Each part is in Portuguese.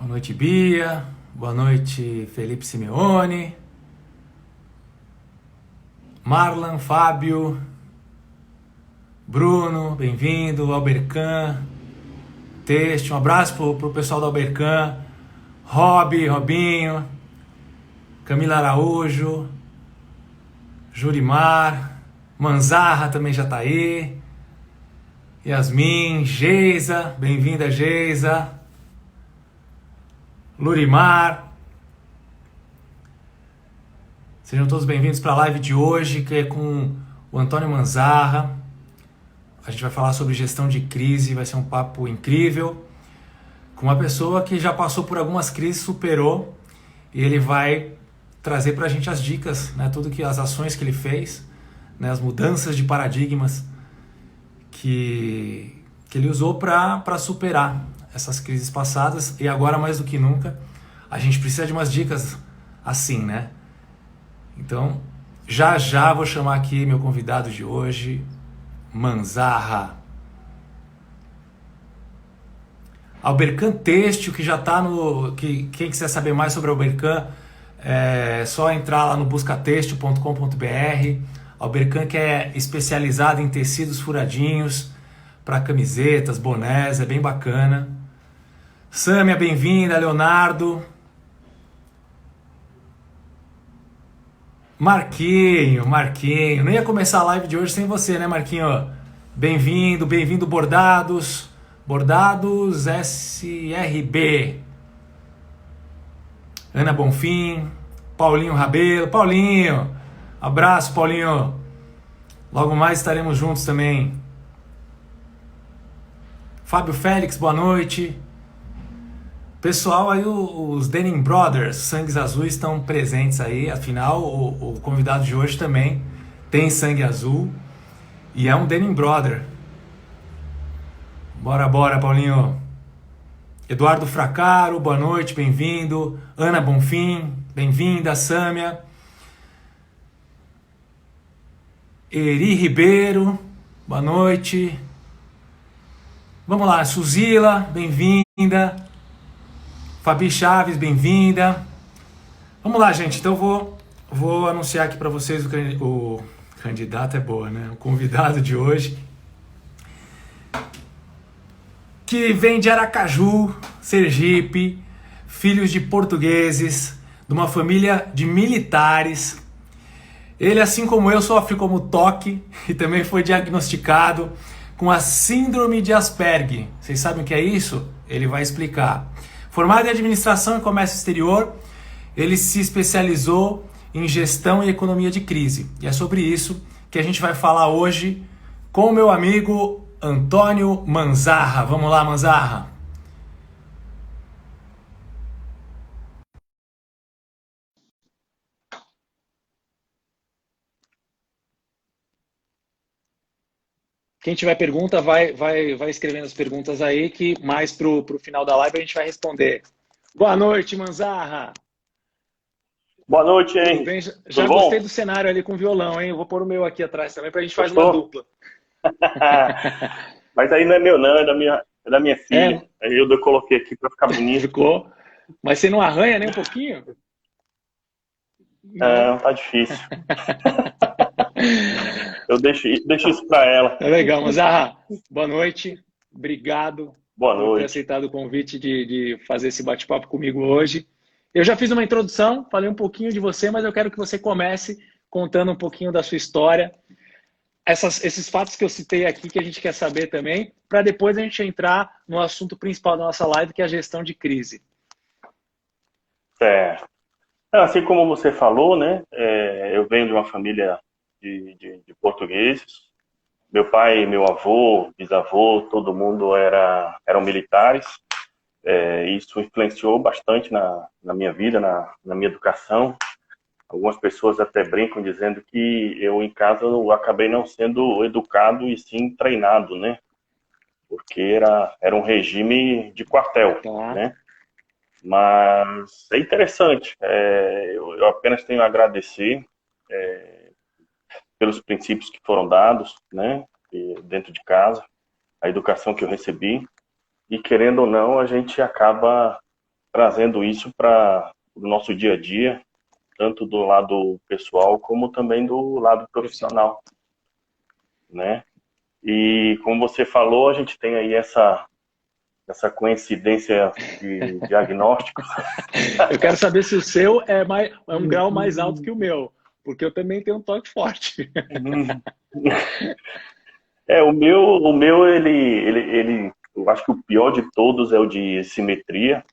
Boa noite, Bia. Boa noite, Felipe Simeone. Marlan, Fábio, Bruno, bem-vindo. Albercan, Teste, um abraço pro pessoal do Albercan. Robinho, Camila Araújo, Jurimar, Manzarra também já tá aí. Yasmin, Geisa, bem-vinda, Geisa. Lurimar. Sejam todos bem-vindos para a live de hoje, que é com o Antônio Manzarra. A gente vai falar sobre gestão de crise, vai ser um papo incrível, com uma pessoa que já passou por algumas crises, superou, e ele vai trazer para a gente as dicas, né, tudo que as ações que ele fez, né, as mudanças de paradigmas que ele usou para superar essas crises passadas, e agora mais do que nunca a gente precisa de umas dicas assim, né? Então, já vou chamar aqui meu convidado de hoje, Manzarra. Albercan Têxtil, que já está no... quem quiser saber mais sobre a Albercan, é só entrar lá no buscatextil.com.br. Albercan, que é especializado em tecidos furadinhos para camisetas, bonés, é bem bacana. Sâmia, bem-vinda. Leonardo. Marquinho. Não ia começar a live de hoje sem você, né, Marquinho? Bem-vindo Bordados SRB. Ana Bonfim, Paulinho Rabelo. Paulinho, abraço, Paulinho. Logo mais estaremos juntos também. Fábio Félix, boa noite. Pessoal, aí os Denim Brothers, Sangues Azuis, estão presentes aí. Afinal, o convidado de hoje também tem sangue azul e é um Denim Brother. Bora, Paulinho. Eduardo Fracaro, boa noite, bem-vindo. Ana Bonfim, bem-vinda. Sâmia. Eri Ribeiro, boa noite. Vamos lá, Suzila, bem-vinda. Fabi Chaves, bem-vinda. Vamos lá, gente. Então vou anunciar aqui para vocês o candidato é boa, né? O convidado de hoje, que vem de Aracaju, Sergipe, filhos de portugueses, de uma família de militares. Ele, assim como eu, sofre como toque e também foi diagnosticado com a síndrome de Asperger. Vocês sabem o que é isso? Ele vai explicar. Formado em administração e comércio exterior, ele se especializou em gestão e economia de crise. E é sobre isso que a gente vai falar hoje com o meu amigo Antônio Manzarra. Vamos lá, Manzarra. Quem tiver pergunta, vai escrevendo as perguntas aí, que mais pro final da live a gente vai responder. Boa noite, Manzarra. Boa noite, hein? Tudo bem? Já gostei do cenário ali com o violão, hein? Eu vou pôr o meu aqui atrás também, pra gente fazer uma dupla. Mas aí não é meu não, é da minha filha. Aí eu coloquei aqui pra ficar bonito. Ficou. Mas você não arranha nem um pouquinho? Não, tá difícil. Eu deixo isso pra ela. É legal, Manzarra. Boa noite. Obrigado por ter aceitado o convite de fazer esse bate-papo comigo hoje. Eu já fiz uma introdução, falei um pouquinho de você, mas eu quero que você comece contando um pouquinho da sua história. Esses fatos que eu citei aqui, que a gente quer saber também, para depois a gente entrar no assunto principal da nossa live, que é a gestão de crise. Certo. Assim como você falou, né? Eu venho de uma família de portugueses. Meu pai, meu avô, bisavô, todo mundo eram militares. Isso influenciou bastante na minha vida, na minha educação. Algumas pessoas até brincam dizendo que eu em casa eu acabei não sendo educado e sim treinado, né? Porque era um regime de quartel, né? Mas é interessante. Eu apenas tenho a agradecer pelos princípios que foram dados, né? Dentro de casa, a educação que eu recebi. E querendo ou não, a gente acaba trazendo isso para o nosso dia a dia, tanto do lado pessoal como também do lado profissional, né? E como você falou, a gente tem aí essa coincidência de diagnóstico. Eu quero saber se o seu é um grau mais alto que o meu, porque eu também tenho um toque forte. O meu ele, eu acho que o pior de todos é o de simetria.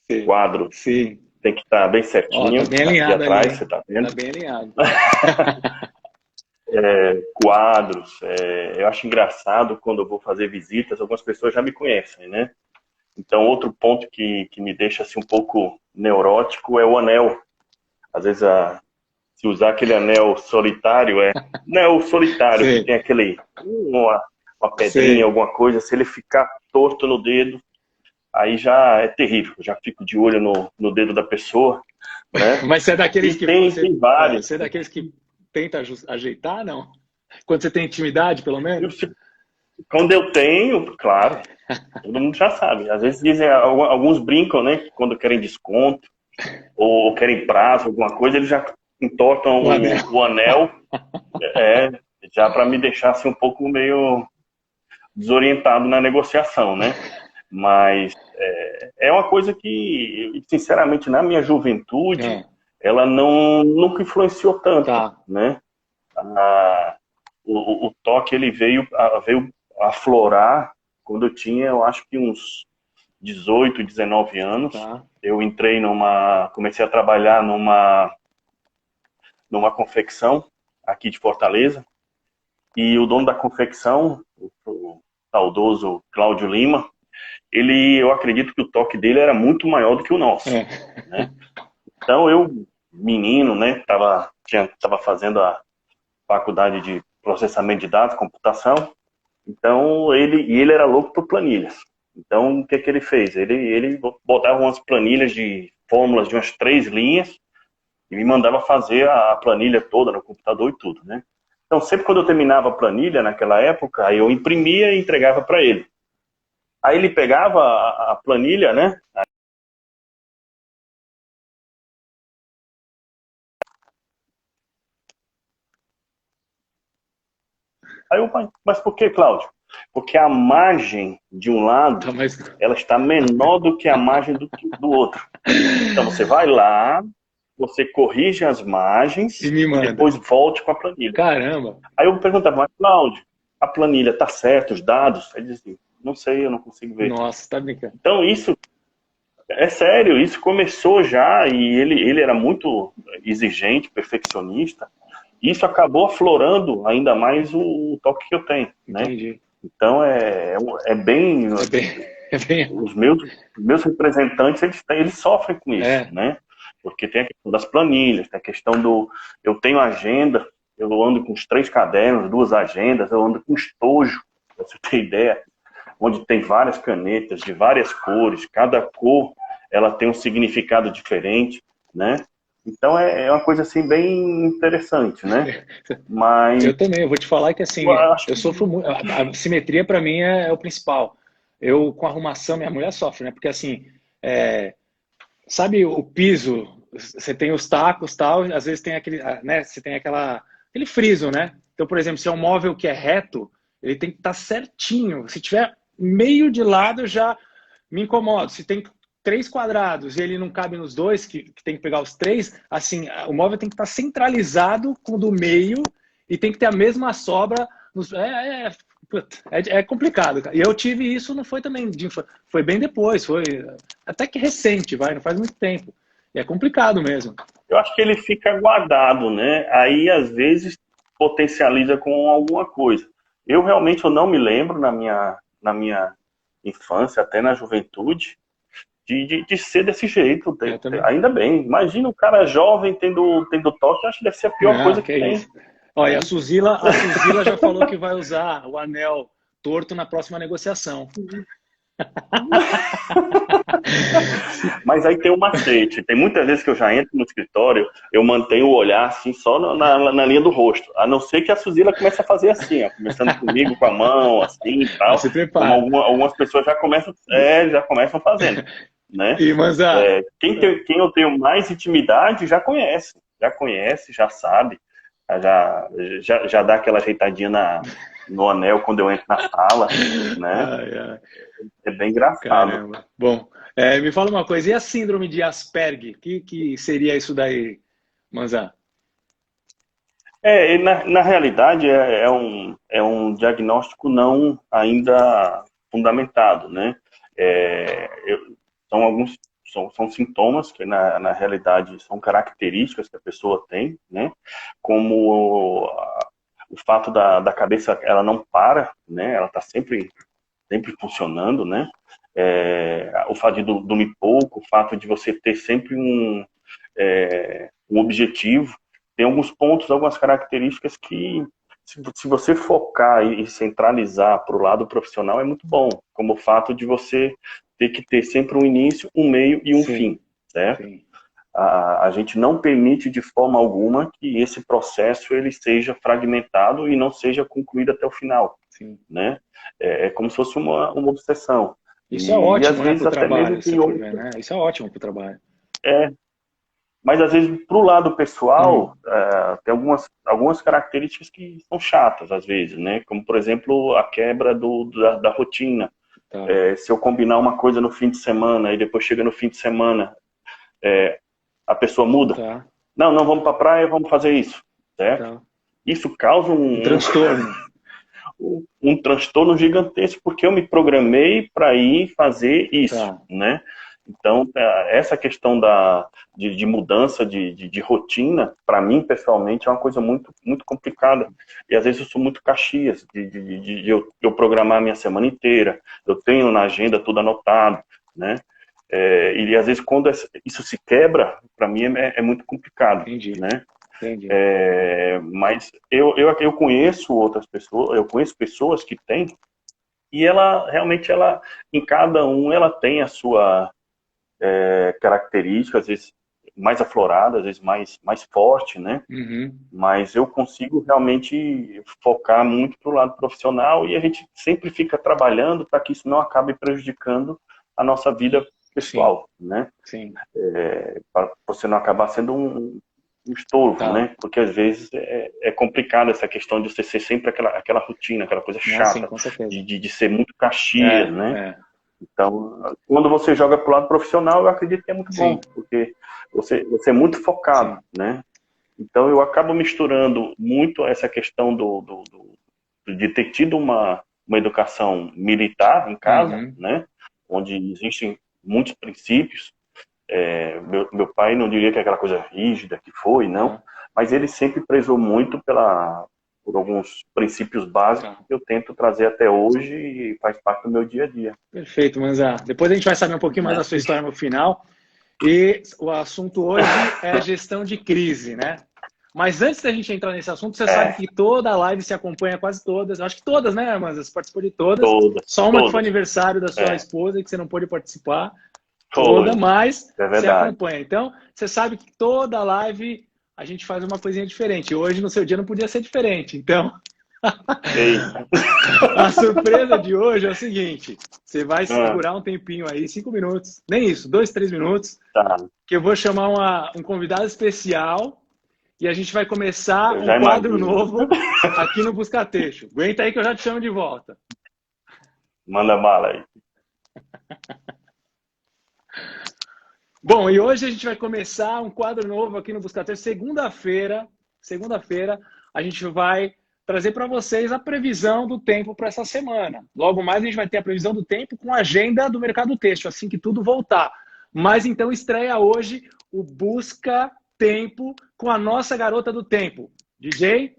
Sim. Quadro. Sim. Tem que estar bem certinho. Tá bem alinhado aqui atrás, ali. você tá vendo? Tá bem alinhado. Quadros. Eu acho engraçado quando eu vou fazer visitas, algumas pessoas já me conhecem, né? Então, outro ponto que me deixa assim, um pouco neurótico é o anel. Às vezes, se usar aquele anel solitário, não é o solitário, Sim. que tem aquele, uma pedrinha, sim, alguma coisa, se ele ficar torto no dedo, aí já é terrível. Já fico de olho no dedo da pessoa, né? Mas você é daqueles que tem vários. Você é daqueles que tenta ajeitar, não? Quando você tem intimidade, pelo menos? Quando eu tenho, claro, todo mundo já sabe. Às vezes dizem, alguns brincam, né? Que quando querem desconto ou querem prazo, alguma coisa, eles já entortam o anel já para me deixar assim, um pouco meio desorientado na negociação, né? Mas é uma coisa que, sinceramente, na minha juventude, ela nunca influenciou tanto, né? O toque ele veio aflorar quando eu tinha, eu acho que uns 18, 19 anos. Eu entrei comecei a trabalhar numa confecção aqui de Fortaleza, e o dono da confecção, o saudoso Cláudio Lima, eu acredito que o toque dele era muito maior do que o nosso, né? Então eu, menino, né, tava fazendo a faculdade de processamento de dados, computação. Então ele era louco por planilhas. Então o que ele fez? Ele botava umas planilhas de fórmulas de umas 3 linhas e me mandava fazer a planilha toda no computador e tudo, né? Então sempre quando eu terminava a planilha naquela época, aí eu imprimia e entregava para ele. Aí ele pegava a planilha, né? Aí eu, mas por que, Cláudio? Porque a margem de um lado, ela está menor do que a margem do outro. Então você vai lá, você corrige as margens e depois volte com a planilha. Caramba! Aí eu perguntava, mas Cláudio, a planilha está certa, os dados? Ele dizia assim, não sei, eu não consigo ver. Nossa, tá brincando. Então isso, é sério, isso começou já, e ele era muito exigente, perfeccionista. Isso acabou aflorando ainda mais o toque que eu tenho, né? Entendi. Então bem... Os meus representantes, eles sofrem com isso, né? Porque tem a questão das planilhas, tem a questão eu tenho agenda, eu ando com os 3 cadernos, 2 agendas, eu ando com estojo, pra você ter ideia, onde tem várias canetas de várias cores, cada cor ela tem um significado diferente, né? Então é uma coisa assim bem interessante, né? Mas eu também, eu vou te falar que assim, eu sofro muito, a simetria para mim é o principal. Eu com arrumação, minha mulher sofre, né? Porque assim, sabe o piso, você tem os tacos, tal, às vezes tem aquele, né, você tem aquele friso, né? Então, por exemplo, se é um móvel que é reto, ele tem que estar certinho. Se tiver meio de lado, eu já me incomodo. Se tem 3 quadrados e ele não cabe nos 2, que tem que pegar os 3, assim, o móvel tem que estar centralizado com o do meio e tem que ter a mesma sobra. É complicado, cara. E eu tive isso, não foi também, foi bem depois, foi até que recente, não faz muito tempo. E é complicado mesmo. Eu acho que ele fica guardado, né? Aí, às vezes, potencializa com alguma coisa. Eu realmente não me lembro na minha infância, até na juventude, de ser desse jeito. Ainda bem. Imagina um cara jovem tendo toque, eu acho que deve ser a pior coisa que tem. Isso. Olha, a Suzila já falou que vai usar o anel torto na próxima negociação. Mas aí tem um macete. Tem muitas vezes que eu já entro no escritório, eu mantenho o olhar assim só na linha do rosto. A não ser que a Suzila comece a fazer assim, ó, começando comigo com a mão, assim e tal. Se prepara. Algumas pessoas já começam fazendo. né? E, Manzá, Quem eu tenho mais intimidade já conhece, já sabe, já dá aquela ajeitadinha no anel quando eu entro na sala, né? ai, ai, É bem engraçado. caramba. Bom, me fala uma coisa, e a síndrome de Asperger? Que seria isso daí, Manzá? Na realidade, é um diagnóstico não ainda fundamentado, né? São alguns são sintomas que, na realidade, são características que a pessoa tem, né? Como o fato da cabeça, ela não para, né? Ela está sempre funcionando, né? O fato de dormir pouco, o fato de você ter sempre um objetivo. Tem alguns pontos, algumas características que, se você focar e centralizar para o lado profissional, é muito bom. Como o fato de você ter que ter sempre um início, um meio e um fim, certo? Sim. A gente não permite de forma alguma que esse processo ele seja fragmentado e não seja concluído até o final. Sim. Né? É como se fosse uma obsessão. Isso é ótimo, né, para o trabalho, se for ver, né? Isso é ótimo para o trabalho. Mas às vezes para o lado pessoal tem algumas características que são chatas às vezes, né? Como por exemplo a quebra da rotina. Tá. Se eu combinar uma coisa no fim de semana e depois chega no fim de semana, a pessoa muda. Tá. Não, vamos para a praia, vamos fazer isso, certo? Tá. Isso causa um transtorno. Um transtorno gigantesco, porque eu me programei para ir fazer isso, tá. Né? Então, essa questão de mudança de rotina, para mim, pessoalmente, é uma coisa muito, muito complicada. E, às vezes, eu sou muito caxias de eu programar a minha semana inteira. Eu tenho na agenda tudo anotado, né? E, às vezes, quando isso se quebra, para mim, é muito complicado. Entendi. Né? Entendi. Mas eu conheço outras pessoas, eu conheço pessoas que têm, e realmente, em cada um, ela tem a sua característica, às vezes mais aflorada, às vezes mais forte, né? Uhum. Mas eu consigo realmente focar muito para o lado profissional e a gente sempre fica trabalhando para que isso não acabe prejudicando a nossa vida pessoal, Sim. Né? Sim. Para você não acabar sendo um estorvo, tá. Né? Porque às vezes é complicado essa questão de você ser sempre aquela rotina, aquela coisa chata, sim, de ser muito caxias, né? Então, quando você joga para o lado profissional, eu acredito que é muito bom, porque você é muito focado, né? Então, eu acabo misturando muito essa questão de ter tido uma educação militar em casa, né? Onde existem muitos princípios. Meu pai não diria que é aquela coisa rígida que foi, não, mas ele sempre prezou muito por alguns princípios básicos que eu tento trazer até hoje e faz parte do meu dia a dia. Perfeito, Manzá. Depois a gente vai saber um pouquinho mais da sua história no final. E o assunto hoje é gestão de crise, né? Mas antes da gente entrar nesse assunto, você sabe que toda a live se acompanha, quase todas, acho que todas, né, Manzá? Você participou de todas. Só uma que foi aniversário da sua esposa, que você não pôde participar. Toda, mas você acompanha. Então, você sabe que toda live a gente faz uma coisinha diferente. Hoje, no seu dia, não podia ser diferente. Então, a surpresa de hoje é o seguinte. Você vai segurar um tempinho aí, 5 minutos. Nem isso, 2, 3 minutos. Tá. Que eu vou chamar um convidado especial e a gente vai começar um quadro novo aqui no Buscateixo. Aguenta aí que eu já te chamo de volta. Manda bala aí. Bom, e hoje a gente vai começar um quadro novo aqui no Buscateixo. Segunda-feira, a gente vai trazer para vocês a previsão do tempo para essa semana. Logo mais a gente vai ter a previsão do tempo com a agenda do mercado têxtil, assim que tudo voltar. Mas então estreia hoje o Busca Tempo com a nossa garota do tempo. DJ?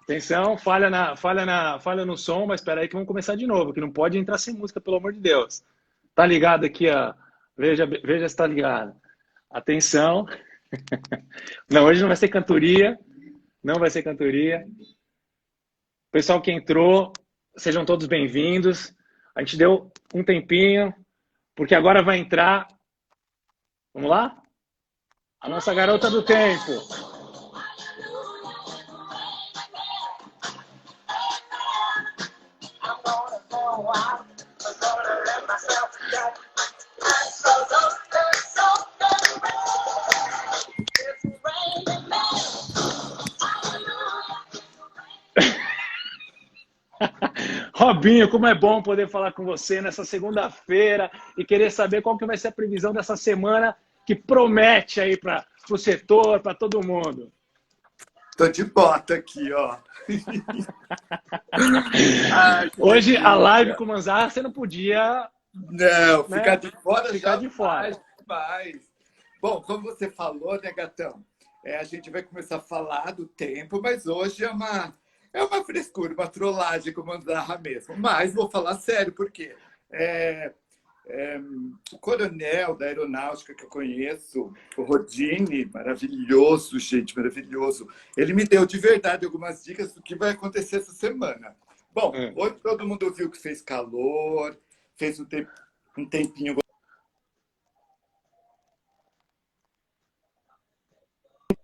Atenção, falha no som, mas espera aí que vamos começar de novo, que não pode entrar sem música, pelo amor de Deus. Tá ligado aqui, ó. Veja se tá ligado. Atenção. Não, hoje não vai ser cantoria. Não vai ser cantoria. Pessoal que entrou, sejam todos bem-vindos. A gente deu um tempinho, porque agora vai entrar... Vamos lá? A nossa garota do tempo. Robinho, como é bom poder falar com você nessa segunda-feira e querer saber qual que vai ser a previsão dessa semana que promete aí para o setor, para todo mundo. Tô de bota aqui, ó. Ai, hoje, a live com o Manzarra, você não podia... Não, ficar de fora ficar de fora. Demais. Bom, como você falou, né, Gatão? A gente vai começar a falar do tempo, mas hoje é uma frescura, uma trollagem com o Manzarra mesmo. Mas vou falar sério, porque o coronel da aeronáutica que eu conheço, o Rodini, maravilhoso, gente, maravilhoso. Ele me deu de verdade algumas dicas do que vai acontecer essa semana. Bom, hoje todo mundo viu que fez calor, fez um tempinho.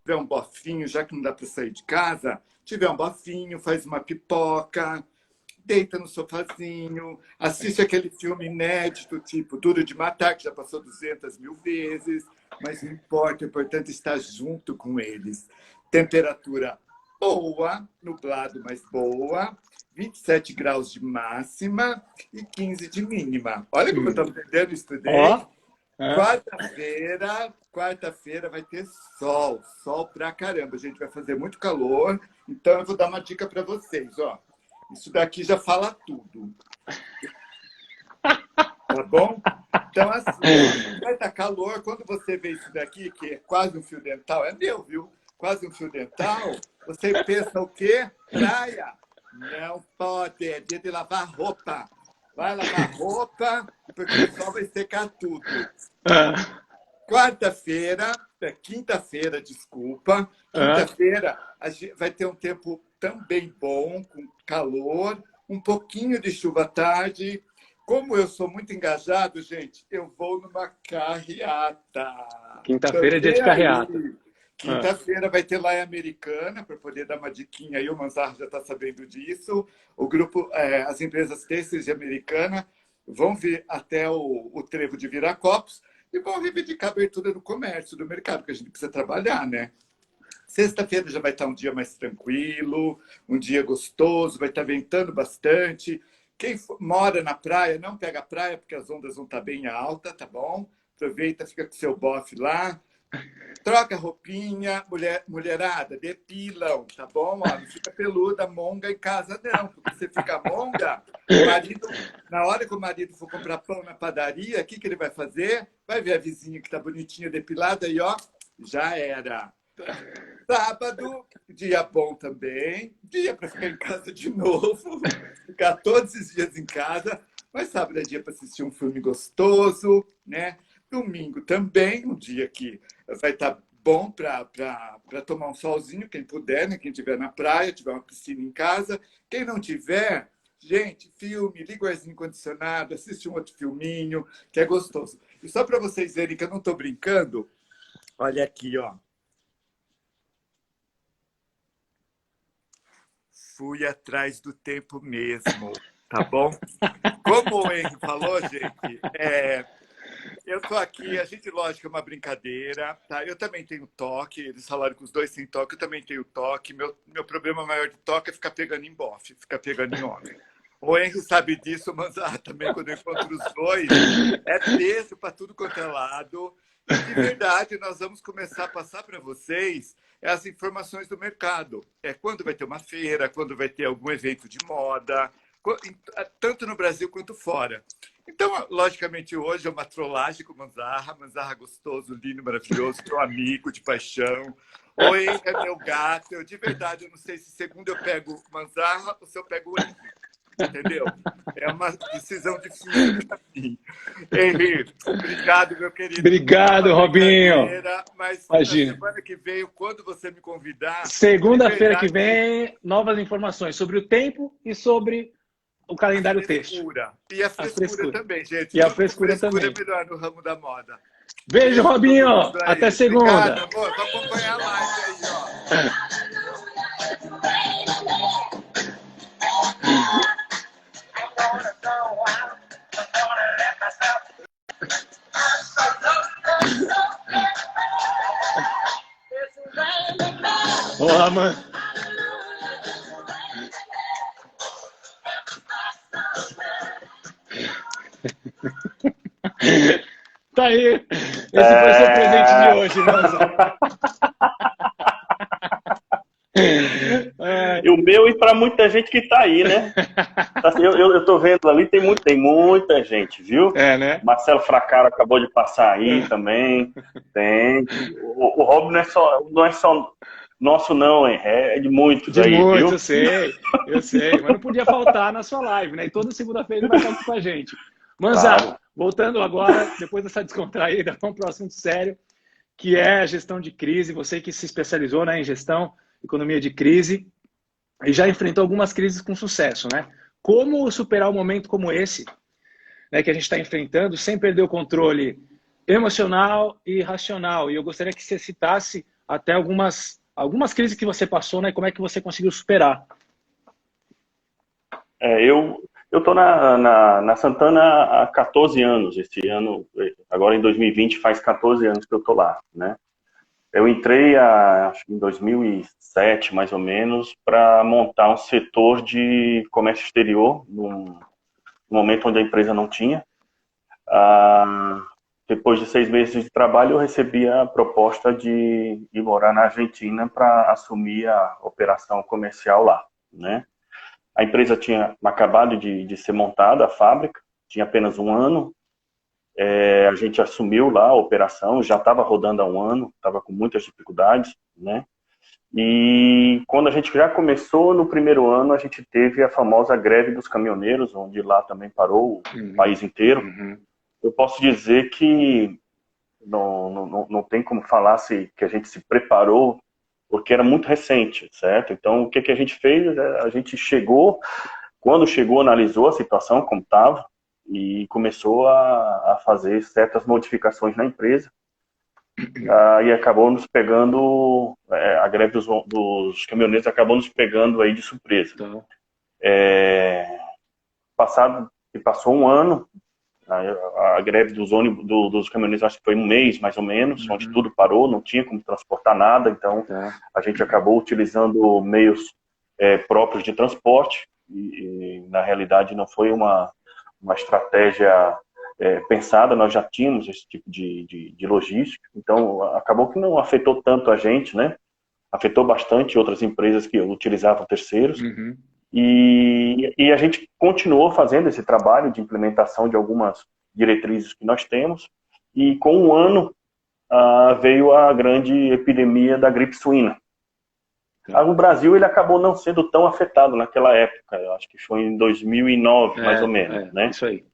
Tiver um bofinho, já que não dá para sair de casa, tiver um bofinho, faz uma pipoca, deita no sofazinho, assiste aquele filme inédito, tipo Duro de Matar, que já passou 200 mil vezes, mas não importa, o importante é estar junto com eles. Temperatura boa, nublado, mas boa, 27 graus de máxima e 15 de mínima. Olha como eu estou aprendendo, estudei. Quarta-feira vai ter sol pra caramba. A gente vai fazer muito calor, então eu vou dar uma dica para vocês, ó. Isso daqui já fala tudo. Tá bom? Então, assim, vai estar calor. Quando você vê isso daqui, que é quase um fio dental, é meu, viu? Quase um fio dental, você pensa o quê? Praia? Não pode, é dia de lavar roupa. Vai lavar roupa, porque o sol vai secar tudo. Quinta-feira, desculpa. Quinta-feira vai ter um tempo também bom, com calor, um pouquinho de chuva à tarde. Como eu sou muito engajado, gente, eu vou numa carreata. Quinta-feira é dia de carreata. Quinta-feira vai ter lá em Americana, para poder dar uma diquinha aí, o Manzarra já está sabendo disso. O grupo, as empresas têxteis de Americana vão vir até o trevo de Viracopos e vão reivindicar a abertura do comércio, do mercado, que a gente precisa trabalhar, né? Sexta-feira já vai estar um dia mais tranquilo, um dia gostoso, vai estar ventando bastante. Quem mora na praia, não pega a praia, porque as ondas vão estar bem altas, tá bom? Aproveita, fica com seu bofe lá. Troca roupinha, mulherada, depilam, tá bom? Ó, não fica peluda, monga em casa, não. Porque você fica monga, o marido, na hora que o marido for comprar pão na padaria, o que ele vai fazer? Vai ver a vizinha que tá bonitinha, depilada, e ó, já era. Sábado, dia bom também. Dia para ficar em casa de novo. Ficar todos esses dias em casa. Mas sábado é dia para assistir um filme gostoso, né? Domingo também, um dia que vai estar bom para tomar um solzinho, quem puder, né? Quem estiver na praia, tiver uma piscina em casa. Quem não tiver, gente, filme, liga o arzinho condicionado, assiste um outro filminho, que é gostoso. E só para vocês verem que eu não estou brincando, olha aqui, ó. Fui atrás do tempo mesmo, tá bom? Como o Henry falou, gente, eu tô aqui, a gente, lógico, é uma brincadeira, tá? Eu também tenho toque, eles falaram que os dois têm toque, eu também tenho toque. Meu problema maior de toque é ficar pegando em bofe, ficar pegando em homem. O Henry sabe disso, mas também quando eu encontro os dois, é beijo para tudo quanto é lado. E de verdade, nós vamos começar a passar para vocês as informações do mercado. Quando vai ter uma feira, quando vai ter algum evento de moda, tanto no Brasil quanto fora. Então, logicamente, hoje é uma trollagem com o Manzarra gostoso, lindo, maravilhoso, meu amigo de paixão. Oi, é meu gato. Eu, de verdade, eu não sei se segundo eu pego o Manzarra ou se eu pego o Henry. Entendeu? É uma decisão difícil para mim. Henry, obrigado, meu querido. Obrigado, Robinho. Mas imagina, na semana que vem, quando você me convidar... Segunda-feira que vem, novas informações sobre o tempo e sobre o calendário texto. E a frescura também, gente. E a frescura também. É melhor no ramo da moda. Beijo, Robinho. Até segunda. Obrigado, amor. Vou acompanhar a live aí, ó. Olá, mano. Tá aí. Esse foi seu presente de hoje, Manza. E o meu e para muita gente que tá aí, né? Eu tô vendo ali, tem muita gente, viu? Né? Marcelo Fracaro acabou de passar aí também. Tem. O Rob não é só nosso, não, hein? É de muitos de aí, muitos, viu? Eu sei. Mas não podia faltar na sua live, né? E toda segunda-feira ele vai estar aqui com a gente. Manza, Claro. voltando agora, depois dessa descontraída, vamos para um assunto sério, que é a gestão de crise. Você que se especializou, né, em gestão, economia de crise, e já enfrentou algumas crises com sucesso, né? Como superar um momento como esse, né, que a gente está enfrentando, sem perder o controle emocional e racional? E eu gostaria que você citasse até algumas crises que você passou, né? Como é que você conseguiu superar? Eu tô na Santana há 14 anos. Esse ano, agora em 2020, faz 14 anos que eu tô lá, né? Eu entrei, acho que em 2007, mais ou menos, para montar um setor de comércio exterior, num momento onde a empresa não tinha. Depois de 6 meses de trabalho, eu recebi a proposta de ir morar na Argentina para assumir a operação comercial lá, né? A empresa tinha acabado de ser montada, a fábrica, tinha apenas 1 ano. A gente assumiu lá a operação, já estava rodando há 1 ano, estava com muitas dificuldades, né? E quando a gente já começou, no primeiro ano, a gente teve a famosa greve dos caminhoneiros, onde lá também parou o país inteiro. Eu posso dizer que não tem como falar que a gente se preparou, porque era muito recente, certo? Então, o que a gente fez? A gente quando chegou, analisou a situação como estava e começou a fazer certas modificações na empresa. E acabou nos pegando, a greve dos caminhoneiros acabou nos pegando aí de surpresa. Então... Passou 1 ano, a greve dos caminhoneiros, acho que foi 1 mês, mais ou menos, onde tudo parou, não tinha como transportar nada, então a gente acabou utilizando meios próprios de transporte, e na realidade não foi uma estratégia pensada, nós já tínhamos esse tipo de logística, então acabou que não afetou tanto a gente, né? Afetou bastante outras empresas que utilizavam terceiros. E a gente continuou fazendo esse trabalho de implementação de algumas diretrizes que nós temos, e com 1 ano veio a grande epidemia da gripe suína. O Brasil ele acabou não sendo tão afetado naquela época, eu acho que foi em 2009, mais ou menos, né? Isso aí.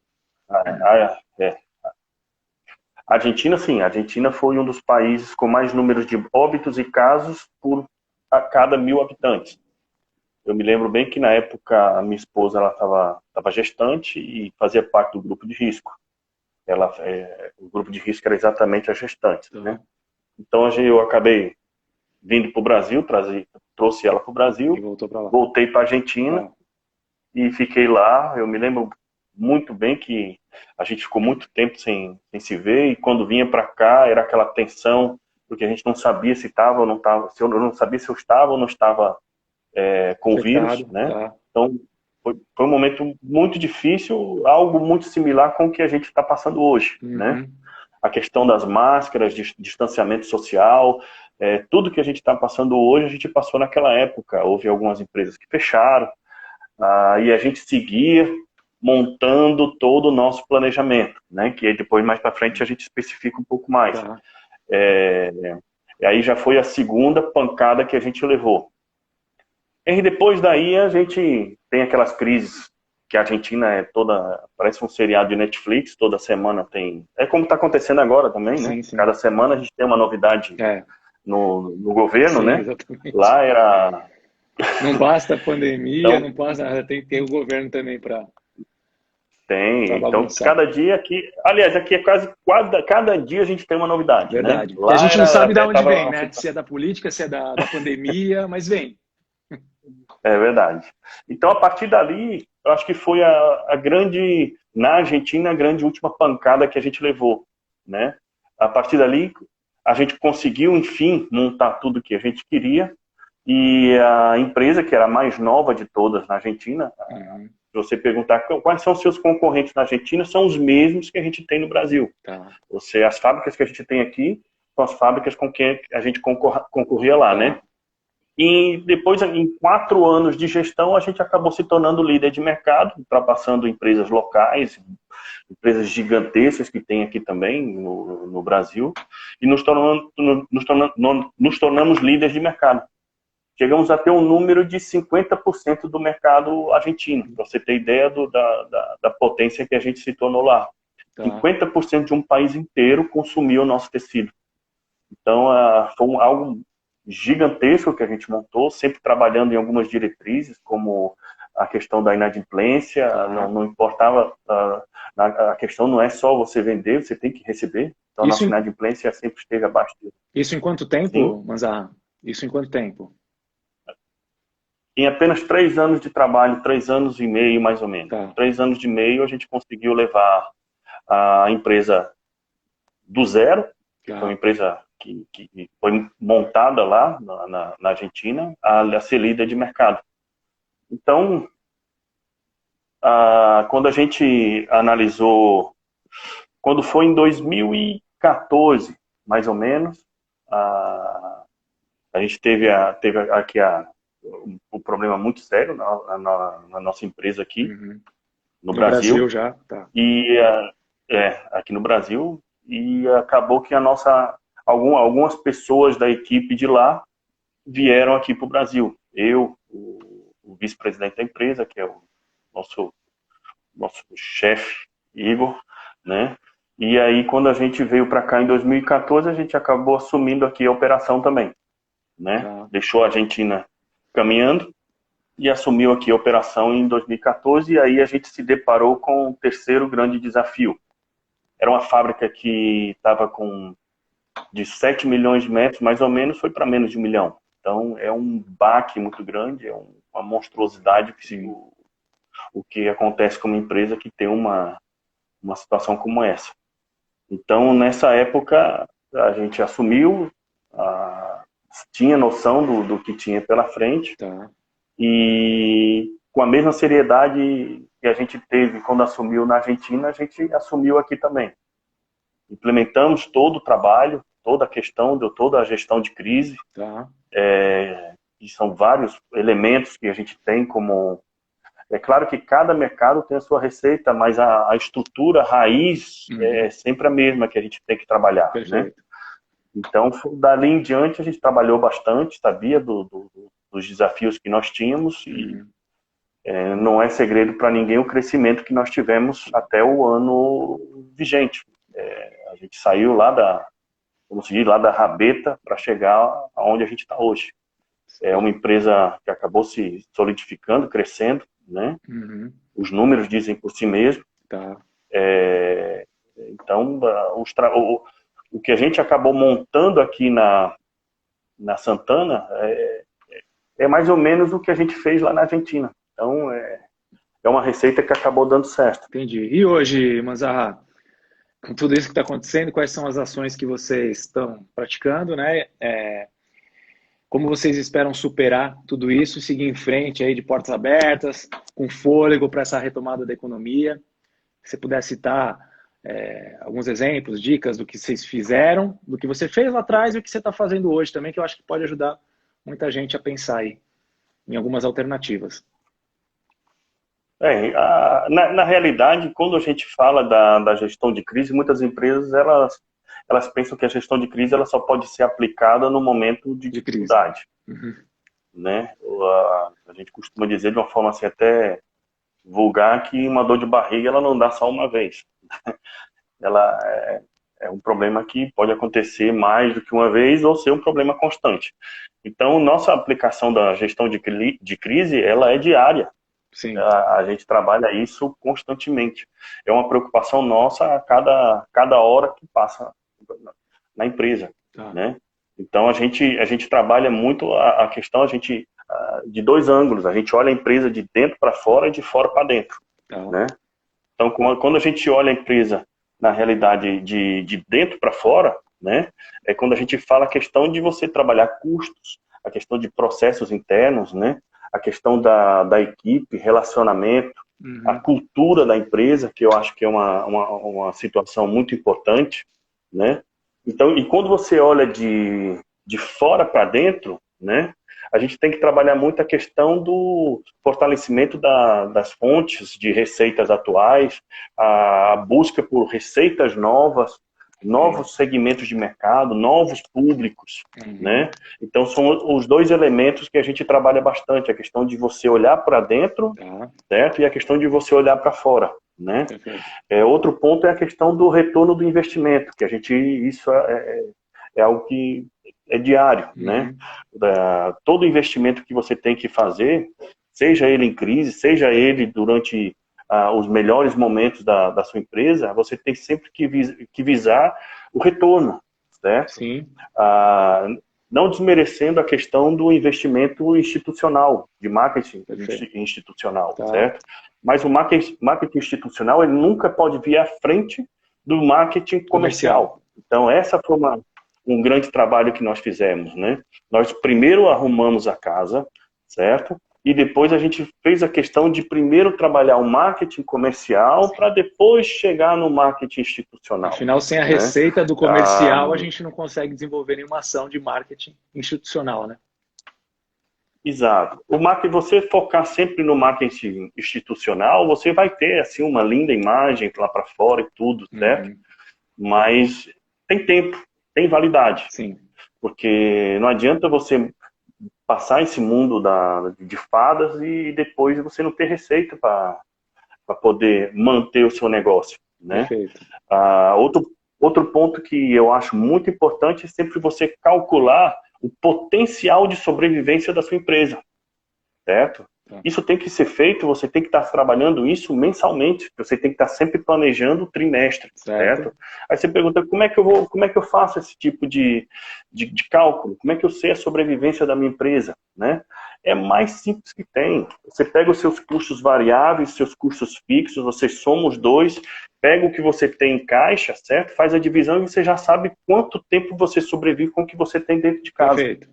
A Argentina, sim, a Argentina foi um dos países com mais números de óbitos e casos a cada 1.000 habitantes. Eu me lembro bem que na época a minha esposa estava gestante e fazia parte do grupo de risco. O grupo de risco era exatamente a gestante, né? Então eu acabei vindo para o Brasil, trouxe ela para o Brasil, voltei para a Argentina e fiquei lá. Eu me lembro muito bem que a gente ficou muito tempo sem se ver, e quando vinha para cá era aquela tensão, porque a gente não sabia se estava ou não estava, eu não sabia se eu estava ou não estava com o vírus, né? Então foi um momento muito difícil, algo muito similar com o que a gente está passando hoje, né? A questão das máscaras, distanciamento social, tudo que a gente está passando hoje, a gente passou naquela época. Houve algumas empresas que fecharam, e a gente seguia montando todo o nosso planejamento, né? Que depois, mais para frente, a gente especifica um pouco mais. E aí já foi a segunda pancada que a gente levou. E depois daí a gente tem aquelas crises que a Argentina parece um seriado de Netflix, toda semana tem... É como está acontecendo agora também, né? Sim. Cada semana a gente tem uma novidade no governo, né? Exatamente. Lá era... Não basta a pandemia, então, não basta nada, tem que ter o governo também para... Então cada dia aqui... Aliás, aqui é cada dia a gente tem uma novidade. Verdade. Né? Lá a gente não sabe de onde vem, né? Se é da política, se é da pandemia, mas vem. É verdade. Então, a partir dali, eu acho que foi na Argentina, a grande última pancada que a gente levou, né? A partir dali, a gente conseguiu, enfim, montar tudo que a gente queria, e a empresa, que era a mais nova de todas na Argentina, você perguntar quais são os seus concorrentes na Argentina, são os mesmos que a gente tem no Brasil. Tá. As fábricas que a gente tem aqui são as fábricas com quem a gente concorria lá, né? E depois, em 4 anos de gestão, a gente acabou se tornando líder de mercado, ultrapassando empresas locais, empresas gigantescas que tem aqui também no Brasil, e nos tornamos líderes de mercado. Chegamos a ter um número de 50% do mercado argentino, para você ter ideia da potência que a gente se tornou lá. 50% de um país inteiro consumiu o nosso tecido. Então, foi algo gigantesco que a gente montou, sempre trabalhando em algumas diretrizes, como a questão da inadimplência, não importava, a questão não é só você vender, você tem que receber. Então, a nossa inadimplência sempre esteve abaixo disso. Isso em quanto tempo, Manzarra? Isso em quanto tempo? Em apenas 3 anos de trabalho, 3 anos e meio, mais ou menos. 3 anos e meio, a gente conseguiu levar a empresa do zero, que foi uma empresa que foi montada lá na Argentina, a ser líder de mercado. Então, quando a gente analisou, quando foi em 2014, mais ou menos, a gente teve aqui um problema muito sério na nossa empresa aqui, no Brasil já, e aqui no Brasil, e acabou que algumas pessoas da equipe de lá vieram aqui para o Brasil. Eu, o vice-presidente da empresa, que é o nosso chefe, Igor, né? E aí, quando a gente veio para cá em 2014, a gente acabou assumindo aqui a operação também, né? Deixou a Argentina caminhando e assumiu aqui a operação em 2014, e aí a gente se deparou com o terceiro grande desafio. Era uma fábrica que estava de 7 milhões de metros, mais ou menos, foi para menos de 1 milhão. Então, é um baque muito grande, é uma monstruosidade o que acontece com uma empresa que tem uma situação como essa. Então, nessa época, a gente assumiu, tinha noção do que tinha pela frente, e com a mesma seriedade que a gente teve quando assumiu na Argentina, a gente assumiu aqui também. Implementamos todo o trabalho, toda a questão, toda a gestão de crise, e são vários elementos que a gente tem como... É claro que cada mercado tem a sua receita, mas a estrutura, a raiz é sempre a mesma que a gente tem que trabalhar, né? Então, dali em diante, a gente trabalhou bastante, sabia dos desafios que nós tínhamos, e não é segredo para ninguém o crescimento que nós tivemos até o ano vigente. A gente saiu lá da rabeta para chegar aonde a gente está hoje. É uma empresa que acabou se solidificando, crescendo, né? Os números dizem por si mesmo. Então, o que a gente acabou montando aqui na Santana é mais ou menos o que a gente fez lá na Argentina. Então, é uma receita que acabou dando certo. Entendi. E hoje, Manzarra, com tudo isso que está acontecendo, quais são as ações que vocês estão praticando, né? Como vocês esperam superar tudo isso, seguir em frente aí de portas abertas, com fôlego para essa retomada da economia? Se você puder citar alguns exemplos, dicas do que vocês fizeram, do que você fez lá atrás e o que você está fazendo hoje também, que eu acho que pode ajudar muita gente a pensar aí em algumas alternativas. Na realidade, quando a gente fala da gestão de crise, muitas empresas elas pensam que a gestão de crise ela só pode ser aplicada no momento de dificuldade. Né? A gente costuma dizer de uma forma assim até vulgar que uma dor de barriga ela não dá só uma vez. Ela é um problema que pode acontecer mais do que uma vez ou ser um problema constante. Então, nossa aplicação da gestão de crise ela é diária. Sim. A gente trabalha isso constantemente. É uma preocupação nossa a cada hora que passa na empresa, né? Então a gente trabalha muito a questão de 2 ângulos. A gente olha a empresa de dentro para fora e de fora para dentro, né? Então quando a gente olha a empresa na realidade de dentro para fora, né? É quando a gente fala a questão de você trabalhar custos, a questão de processos internos, né? A questão da equipe, relacionamento, a cultura da empresa, que eu acho que é uma situação muito importante, né? Então, e quando você olha de fora para dentro, né? A gente tem que trabalhar muito a questão do fortalecimento das fontes de receitas atuais, a busca por receitas novas, novos segmentos de mercado, novos públicos, né? Então são os dois elementos que a gente trabalha bastante, a questão de você olhar para dentro, certo? E a questão de você olhar para fora, né? Outro ponto é a questão do retorno do investimento, que isso é algo que é diário, né? Todo investimento que você tem que fazer, seja ele em crise, seja ele durante os melhores momentos da sua empresa, você tem sempre que visar o retorno, certo? Sim. Não desmerecendo a questão do investimento institucional, de marketing institucional, certo? Mas o marketing institucional, ele nunca pode vir à frente do marketing comercial. Então, essa foi um grande trabalho que nós fizemos, né? Nós primeiro arrumamos a casa, certo? E depois a gente fez a questão de primeiro trabalhar o marketing comercial para depois chegar no marketing institucional. Afinal, sem a receita do comercial, a gente não consegue desenvolver nenhuma ação de marketing institucional, né? Exato. Você focar sempre no marketing institucional, você vai ter assim uma linda imagem lá para fora e tudo, certo? Mas tem tempo. Tem validade. Sim. Porque não adianta você passar esse mundo de fadas e depois você não ter receita para poder manter o seu negócio, né? Perfeito. Outro ponto que eu acho muito importante é sempre você calcular o potencial de sobrevivência da sua empresa, certo? Isso tem que ser feito, você tem que estar trabalhando isso mensalmente, você tem que estar sempre planejando o trimestre, certo? Aí você pergunta, como é que eu faço esse tipo de cálculo? Como é que eu sei a sobrevivência da minha empresa, né? É mais simples que tem. Você pega os seus custos variáveis, seus custos fixos, você soma os dois, pega o que você tem em caixa, certo? Faz a divisão e você já sabe quanto tempo você sobrevive com o que você tem dentro de casa. Perfeito.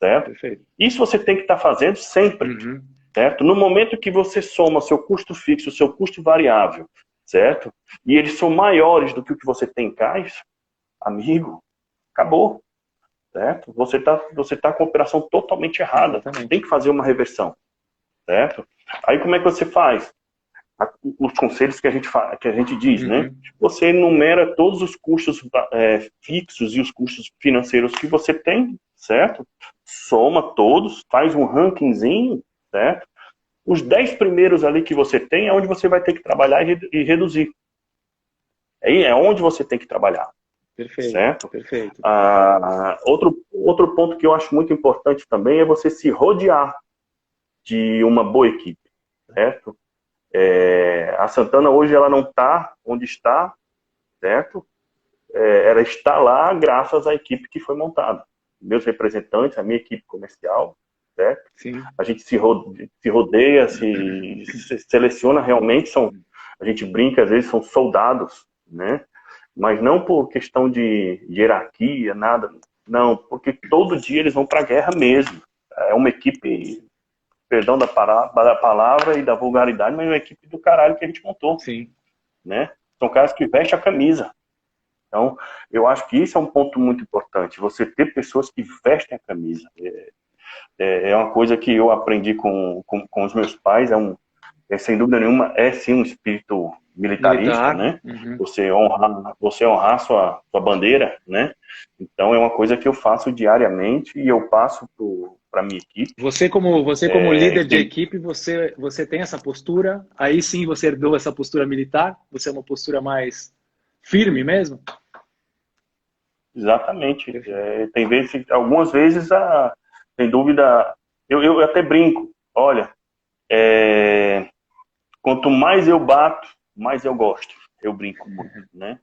Certo? Perfeito. Isso você tem que estar fazendo sempre. Certo? No momento que você soma seu custo fixo, seu custo variável, certo? E eles são maiores do que o que você tem em caixa, amigo, acabou. Certo? Você tá com a operação totalmente errada. Exatamente. Tem que fazer uma reversão. Certo? Aí como é que você faz? Os conselhos que a gente diz, né? Você enumera todos os custos fixos e os custos financeiros que você tem, certo? Soma todos, faz um rankingzinho, certo? Os 10 primeiros ali que você tem é onde você vai ter que trabalhar e reduzir. Aí é onde você tem que trabalhar. Perfeito. Certo? Perfeito. Outro ponto que eu acho muito importante também é você se rodear de uma boa equipe, certo? A Santana hoje ela não está onde está, certo? Ela está lá graças à equipe que foi montada. Meus representantes, a minha equipe comercial, certo? Sim. A gente se rodeia, se seleciona realmente, a gente brinca, às vezes são soldados, né? Mas não por questão de hierarquia, nada, não, porque todo dia eles vão para a guerra mesmo. É uma equipe, perdão da palavra e da vulgaridade, mas é uma equipe do caralho que a gente montou. Sim. Né? São caras que vestem a camisa. Então, eu acho que isso é um ponto muito importante, você ter pessoas que vestem a camisa. É uma coisa que eu aprendi com os meus pais, sem dúvida nenhuma, é sim um espírito militarista, né? Você honrar sua bandeira, né? Então, é uma coisa que eu faço diariamente e eu passo para minha equipe. Você como líder de equipe, você tem essa postura? Aí sim você herdou essa postura militar? Você é uma postura mais firme mesmo? Exatamente. Tem vezes, algumas vezes, sem dúvida, eu até brinco. Olha, quanto mais eu bato, mais eu gosto. Eu brinco muito, né?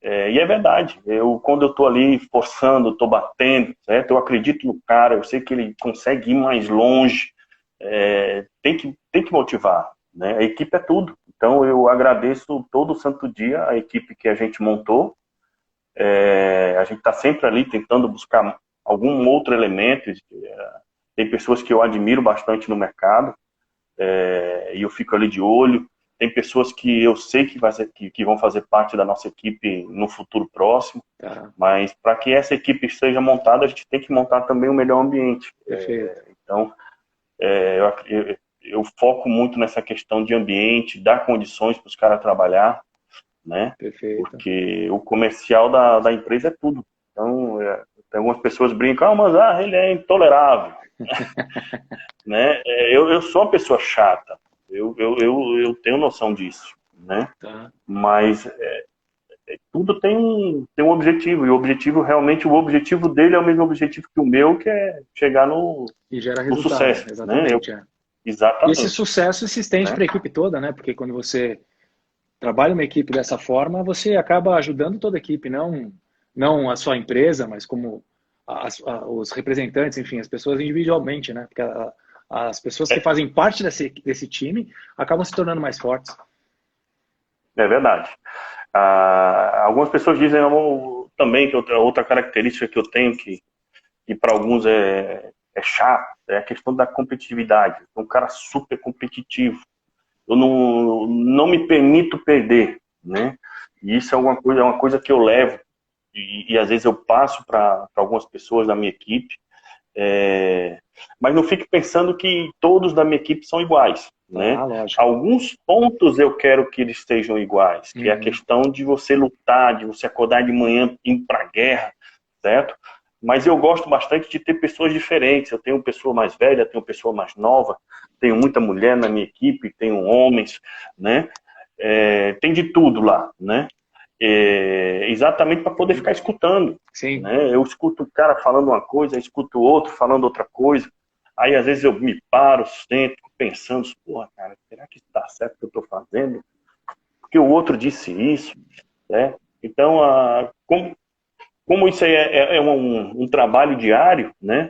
E é verdade. Quando eu estou ali forçando, estou batendo, certo? Eu acredito no cara, eu sei que ele consegue ir mais longe. Tem que motivar, né? A equipe é tudo. Então, eu agradeço todo santo dia a equipe que a gente montou. A gente está sempre ali tentando buscar algum outro elemento. Tem pessoas que eu admiro bastante no mercado. e eu fico ali de olho. Tem pessoas que eu sei que vão fazer parte da nossa equipe no futuro próximo, mas para que essa equipe seja montada, a gente tem que montar também o melhor ambiente. Então, eu foco muito nessa questão de ambiente, dar condições para os caras trabalhar, né? Porque o comercial da empresa é tudo. Então, algumas pessoas brincam, mas ele é intolerável. Né? Eu sou uma pessoa chata. Eu tenho noção disso, né? Mas tudo tem um objetivo, e o objetivo dele é o mesmo objetivo que o meu, que é chegar no sucesso. Exatamente. Né? Exatamente. E esse sucesso se estende para a equipe toda, né? Porque quando você trabalha uma equipe dessa forma, você acaba ajudando toda a equipe, não a sua empresa, mas como os representantes, enfim, as pessoas individualmente, né? Porque as pessoas que fazem parte desse time acabam se tornando mais fortes. É verdade. Algumas pessoas dizem também que outra característica que eu tenho, que para alguns é chato, é a questão da competitividade. Eu sou um cara super competitivo. Eu não me permito perder, né? E isso é uma coisa que eu levo, e às vezes eu passo para algumas pessoas da minha equipe, mas não fique pensando que todos da minha equipe são iguais, né? Alguns pontos eu quero que eles sejam iguais, que é a questão de você lutar, de você acordar de manhã indo para a guerra, certo? Mas eu gosto bastante de ter pessoas diferentes. Eu tenho pessoa mais velha, tenho pessoa mais nova, tenho muita mulher na minha equipe, tenho homens, né? Tem de tudo lá, né? Exatamente para poder ficar escutando. Sim. Né? Eu escuto o cara falando uma coisa, eu escuto o outro falando outra coisa. Aí às vezes eu me paro, sento, pensando, porra, cara, será que está certo o que eu estou fazendo? Porque o outro disse isso, né? Então, como isso aí é um trabalho diário, né?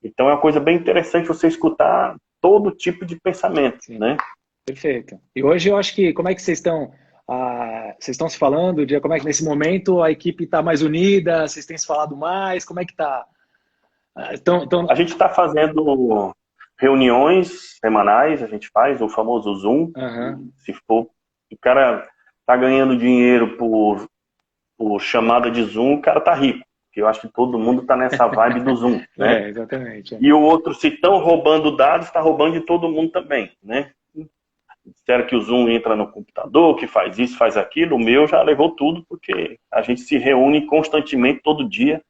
Então é uma coisa bem interessante você escutar todo tipo de pensamento, né? Perfeito. E hoje eu acho que, como é que vocês estão? Vocês estão se falando? Como é que nesse momento a equipe está mais unida? Vocês têm se falado mais? Como é que está? A gente está fazendo reuniões semanais, a gente faz o famoso Zoom. Se for, o cara tá ganhando dinheiro por chamada de Zoom, o cara tá rico. Porque eu acho que todo mundo tá nessa vibe do Zoom, né? Exatamente. E o outro, se estão roubando dados, está roubando de todo mundo também, né? Disseram que o Zoom entra no computador, que faz isso, faz aquilo. O meu já levou tudo, porque a gente se reúne constantemente, todo dia,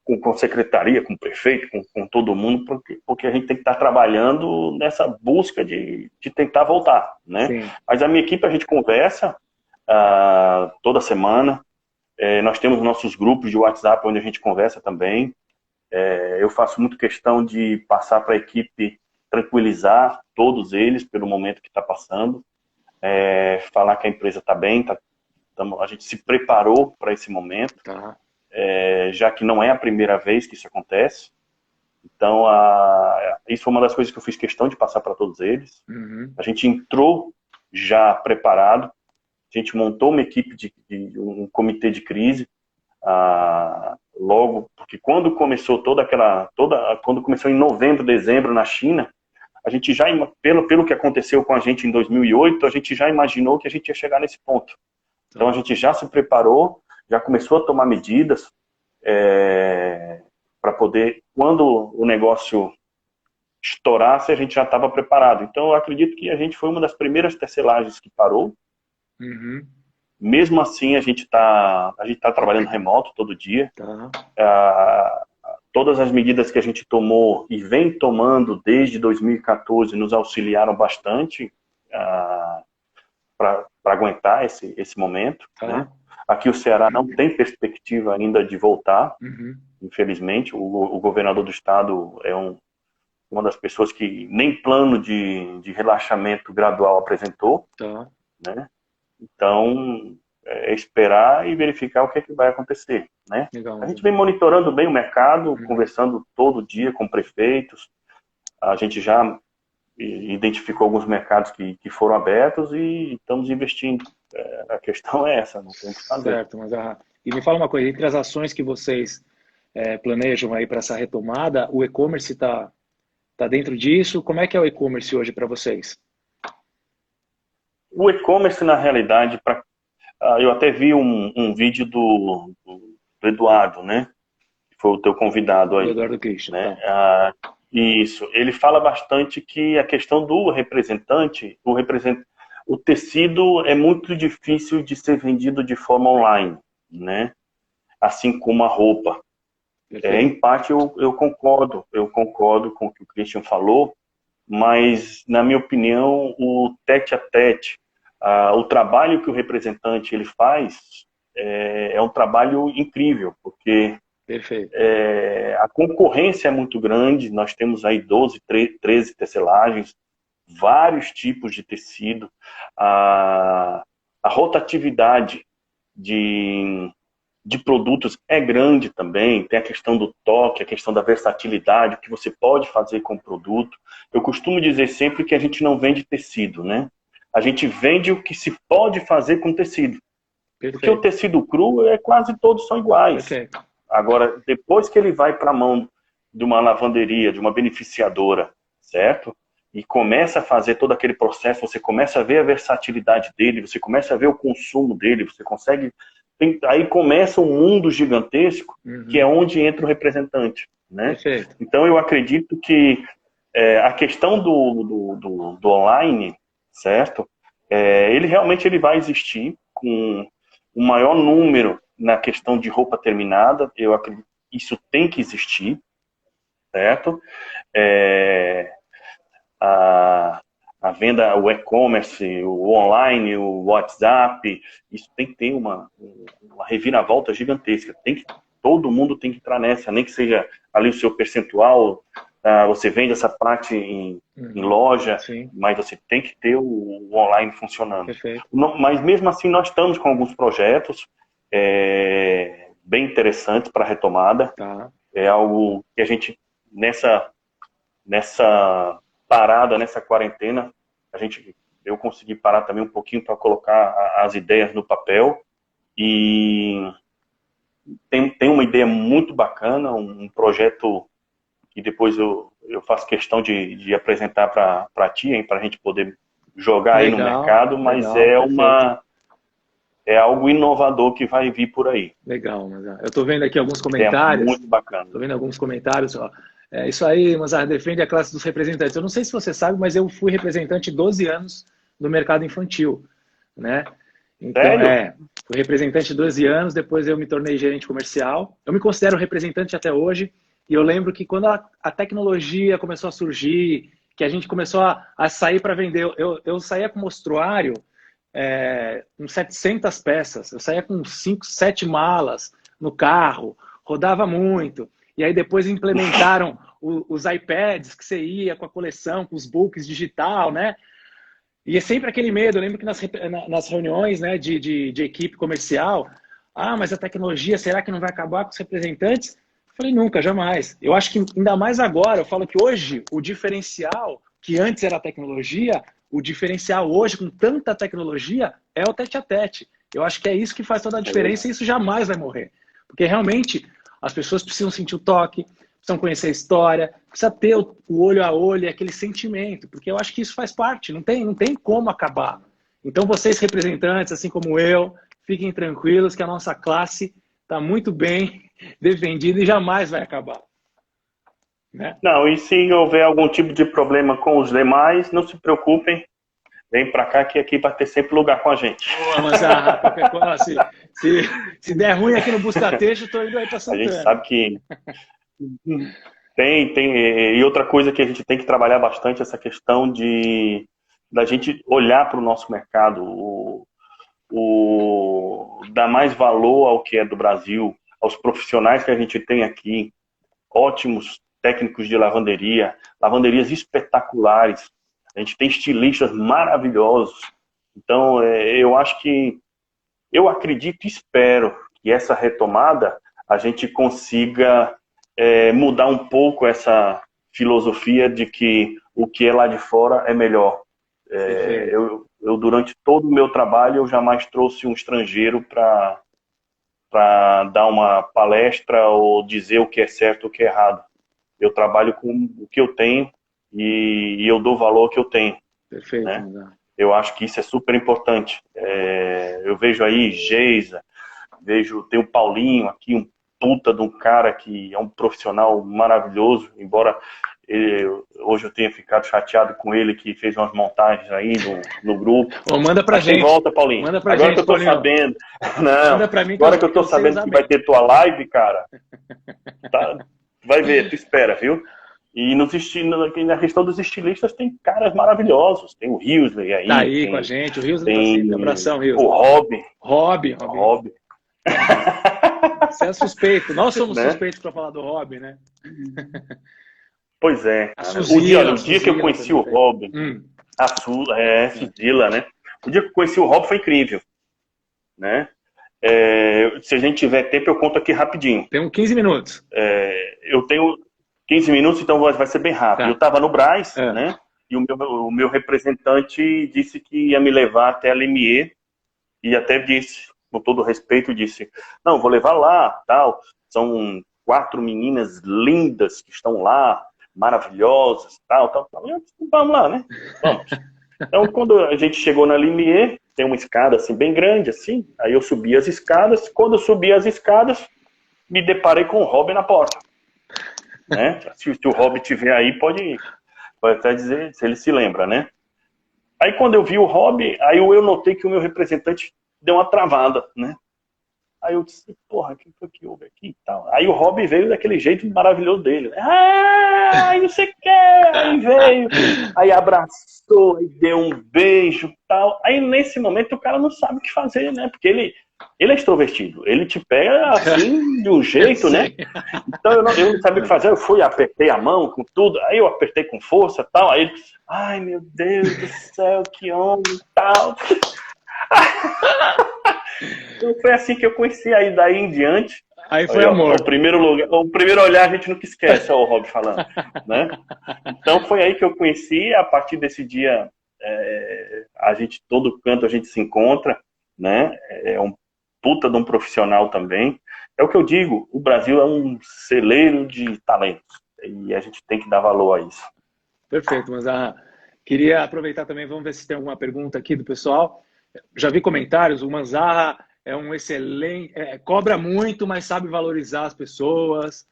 com secretaria, com prefeito, com todo mundo, porque a gente tem que estar trabalhando nessa busca de tentar voltar, né? Mas a minha equipe, a gente conversa toda semana. Nós temos nossos grupos de WhatsApp onde a gente conversa também. Eu faço muito questão de passar para a equipe, tranquilizar todos eles pelo momento que está passando, falar que a empresa está bem, a gente se preparou para esse momento, já que não é a primeira vez que isso acontece. Então, isso foi uma das coisas que eu fiz questão de passar para todos eles. A gente entrou já preparado, a gente montou uma equipe um comitê de crise, logo, porque quando começou quando começou em novembro, dezembro na China, a gente já, pelo que aconteceu com a gente em 2008, a gente já imaginou que a gente ia chegar nesse ponto. Então a gente já se preparou, já começou a tomar medidas para poder, quando o negócio estourasse, a gente já estava preparado. Então eu acredito que a gente foi uma das primeiras tecelagens que parou. Mesmo assim, a gente tá trabalhando remoto todo dia. Todas as medidas que a gente tomou e vem tomando desde 2014 nos auxiliaram bastante para aguentar esse momento. Né? Aqui o Ceará não tem perspectiva ainda de voltar, infelizmente. O governador do estado é uma das pessoas que nem plano de relaxamento gradual apresentou. Né? Então, esperar e verificar o que é que vai acontecer, né? A gente vem monitorando bem o mercado, conversando todo dia com prefeitos. A gente já identificou alguns mercados que foram abertos e estamos investindo. A questão é essa, não tem o que fazer. Certo, mas e me fala uma coisa, entre as ações que vocês planejam aí para essa retomada, o e-commerce está Está dentro disso? Como é que é o e-commerce hoje para vocês? O e-commerce, na realidade, eu até vi um vídeo do Eduardo, né? Que foi o teu convidado aí. O Eduardo Christian, né? tá. Isso. Ele fala bastante que a questão do representante, o tecido é muito difícil de ser vendido de forma online, né? Assim como a roupa. Em parte eu concordo com o que o Christian falou, mas, na minha opinião, o tete-a-tete, o trabalho que o representante ele faz é um trabalho incrível, porque a concorrência é muito grande, nós temos aí 12, 13 tecelagens, vários tipos de tecido, a rotatividade de produtos é grande também, tem a questão do toque, a questão da versatilidade, o que você pode fazer com o produto. Eu costumo dizer sempre que a gente não vende tecido, né? A gente vende o que se pode fazer com tecido. Perfeito. Porque o tecido cru, quase todos são iguais. Perfeito. Agora, depois que ele vai para a mão de uma lavanderia, de uma beneficiadora, certo? E começa a fazer todo aquele processo, você começa a ver a versatilidade dele, você começa a ver o consumo dele, você consegue... Aí começa um mundo gigantesco, que é onde entra o representante, né? Perfeito. Então, eu acredito que a questão do online, certo? Ele realmente vai existir com um maior número na questão de roupa terminada. Eu acredito que isso tem que existir, certo? A venda, o e-commerce, o online, o WhatsApp, isso tem que ter uma reviravolta gigantesca. Todo mundo tem que entrar nessa, nem que seja ali o seu percentual. Você vende essa parte em loja, sim, mas você tem que ter o online funcionando. Perfeito. Mas mesmo assim nós estamos com alguns projetos bem interessantes para a retomada. Tá. É algo que a gente, nessa parada, nessa quarentena, eu consegui parar também um pouquinho para colocar as ideias no papel, e tem uma ideia muito bacana, um projeto que depois eu faço questão de apresentar para ti, para a gente poder jogar aí no mercado, mas é algo inovador que vai vir por aí. Legal, Manzar. Eu estou vendo aqui alguns comentários. É muito bacana. Estou vendo alguns comentários, ó. Isso aí, Manzar, defende a classe dos representantes. Eu não sei se você sabe, mas eu fui representante 12 anos no mercado infantil, né? Então, fui representante 12 anos, depois eu me tornei gerente comercial. Eu me considero representante até hoje, e eu lembro que quando a tecnologia começou a surgir, que a gente começou a sair para vender, eu saía com mostruário com 700 peças, eu saía com 5, 7 malas no carro, rodava muito. E aí depois implementaram os iPads que você ia com a coleção, com os books digital, né? E é sempre aquele medo. Eu lembro que nas reuniões, né, de equipe comercial, mas a tecnologia, será que não vai acabar com os representantes? Eu falei, nunca, jamais. Eu acho que ainda mais agora, eu falo que hoje o diferencial, que antes era a tecnologia, o diferencial hoje, com tanta tecnologia, é o tete-a-tete. Eu acho que é isso que faz toda a diferença, e isso jamais vai morrer. Porque realmente as pessoas precisam sentir o toque, precisam conhecer a história, precisa ter o olho a olho, aquele sentimento, porque eu acho que isso faz parte, não tem como acabar. Então vocês representantes, assim como eu, fiquem tranquilos que a nossa classe está muito bem defendida e jamais vai acabar. Né? Não, e se houver algum tipo de problema com os demais, não se preocupem, vem para cá que aqui vai ter sempre lugar com a gente. Mas qualquer coisa, se der ruim aqui no Busca-Texto, estou indo aí para Santana. A gente sabe que tem, e outra coisa que a gente tem que trabalhar bastante, essa questão da gente olhar para o nosso mercado, dar mais valor ao que é do Brasil, aos profissionais que a gente tem aqui, ótimos técnicos de lavanderia, lavanderias espetaculares, a gente tem estilistas maravilhosos. Então, eu acredito e espero que essa retomada a gente consiga mudar um pouco essa filosofia de que o que é lá de fora é melhor. Eu, durante todo o meu trabalho, eu jamais trouxe um estrangeiro para dar uma palestra ou dizer o que é certo e o que é errado. Eu trabalho com o que eu tenho, e eu dou o valor que eu tenho. Perfeito. Né? Eu acho que isso é super importante. Eu vejo aí Geisa, tem o Paulinho aqui, um puta de um cara que é um profissional maravilhoso, embora hoje eu tenha ficado chateado com ele, que fez umas montagens aí no grupo. Manda pra gente. Volta, Paulinho. Manda pra agora gente, que eu tô Paulinho. sabendo. Não, manda pra mim agora que eu tô sabendo que vai ter tua live, cara. Tá, vai ver, tu espera, viu? E na questão dos estilistas tem caras maravilhosos. Tem o Hillsley aí. Tá aí com a gente. O Hillsley tá sempre. Abração, Hillsley. O Rob. Você é suspeito. Nós somos né? suspeitos para falar do Rob, né? Pois é. O dia que eu conheci o Rob, a Suzila, né? O dia que eu conheci o Rob foi incrível, né? Se a gente tiver tempo, eu conto aqui rapidinho. Tem uns 15 minutos. Eu tenho 15 minutos, então vai ser bem rápido. Tá. Eu estava no Brás, né? E o meu representante disse que ia me levar até a Lemier e até disse, com todo respeito, disse, não, vou levar lá, tal. São 4 meninas lindas que estão lá, maravilhosas, tal. Vamos lá, né? Vamos. Então, quando a gente chegou na Limier, tem uma escada assim bem grande, assim. Aí eu subi as escadas. Quando eu subi as escadas, me deparei com o Rob na porta. Né? Se o Rob estiver aí, pode até dizer se ele se lembra, né? Aí quando eu vi o Rob, aí eu notei que o meu representante deu uma travada, né? Aí eu disse, porra, o que foi que houve aqui e tal? Aí o Rob veio daquele jeito maravilhoso dele. Não sei o que, aí veio, aí abraçou, aí deu um beijo e tal. Aí nesse momento o cara não sabe o que fazer, né? Porque ele é extrovertido, ele te pega assim de um jeito, né? Então eu não sabia o que fazer, eu fui, apertei a mão com tudo, aí eu apertei com força e tal. Aí ele disse, ai meu Deus do céu, que homem e tal. Então foi assim que eu conheci, aí daí em diante. Aí foi amor. O primeiro olhar a gente nunca esquece, o Rob falando, né? Então foi aí que eu conheci, a partir desse dia a gente, todo canto a gente se encontra, né? É um puta de um profissional também. É o que eu digo, o Brasil é um celeiro de talentos e a gente tem que dar valor a isso. Perfeito, mas queria aproveitar também, vamos ver se tem alguma pergunta aqui do pessoal. Já vi comentários, o Manzarra é um excelente, cobra muito, mas sabe valorizar as pessoas.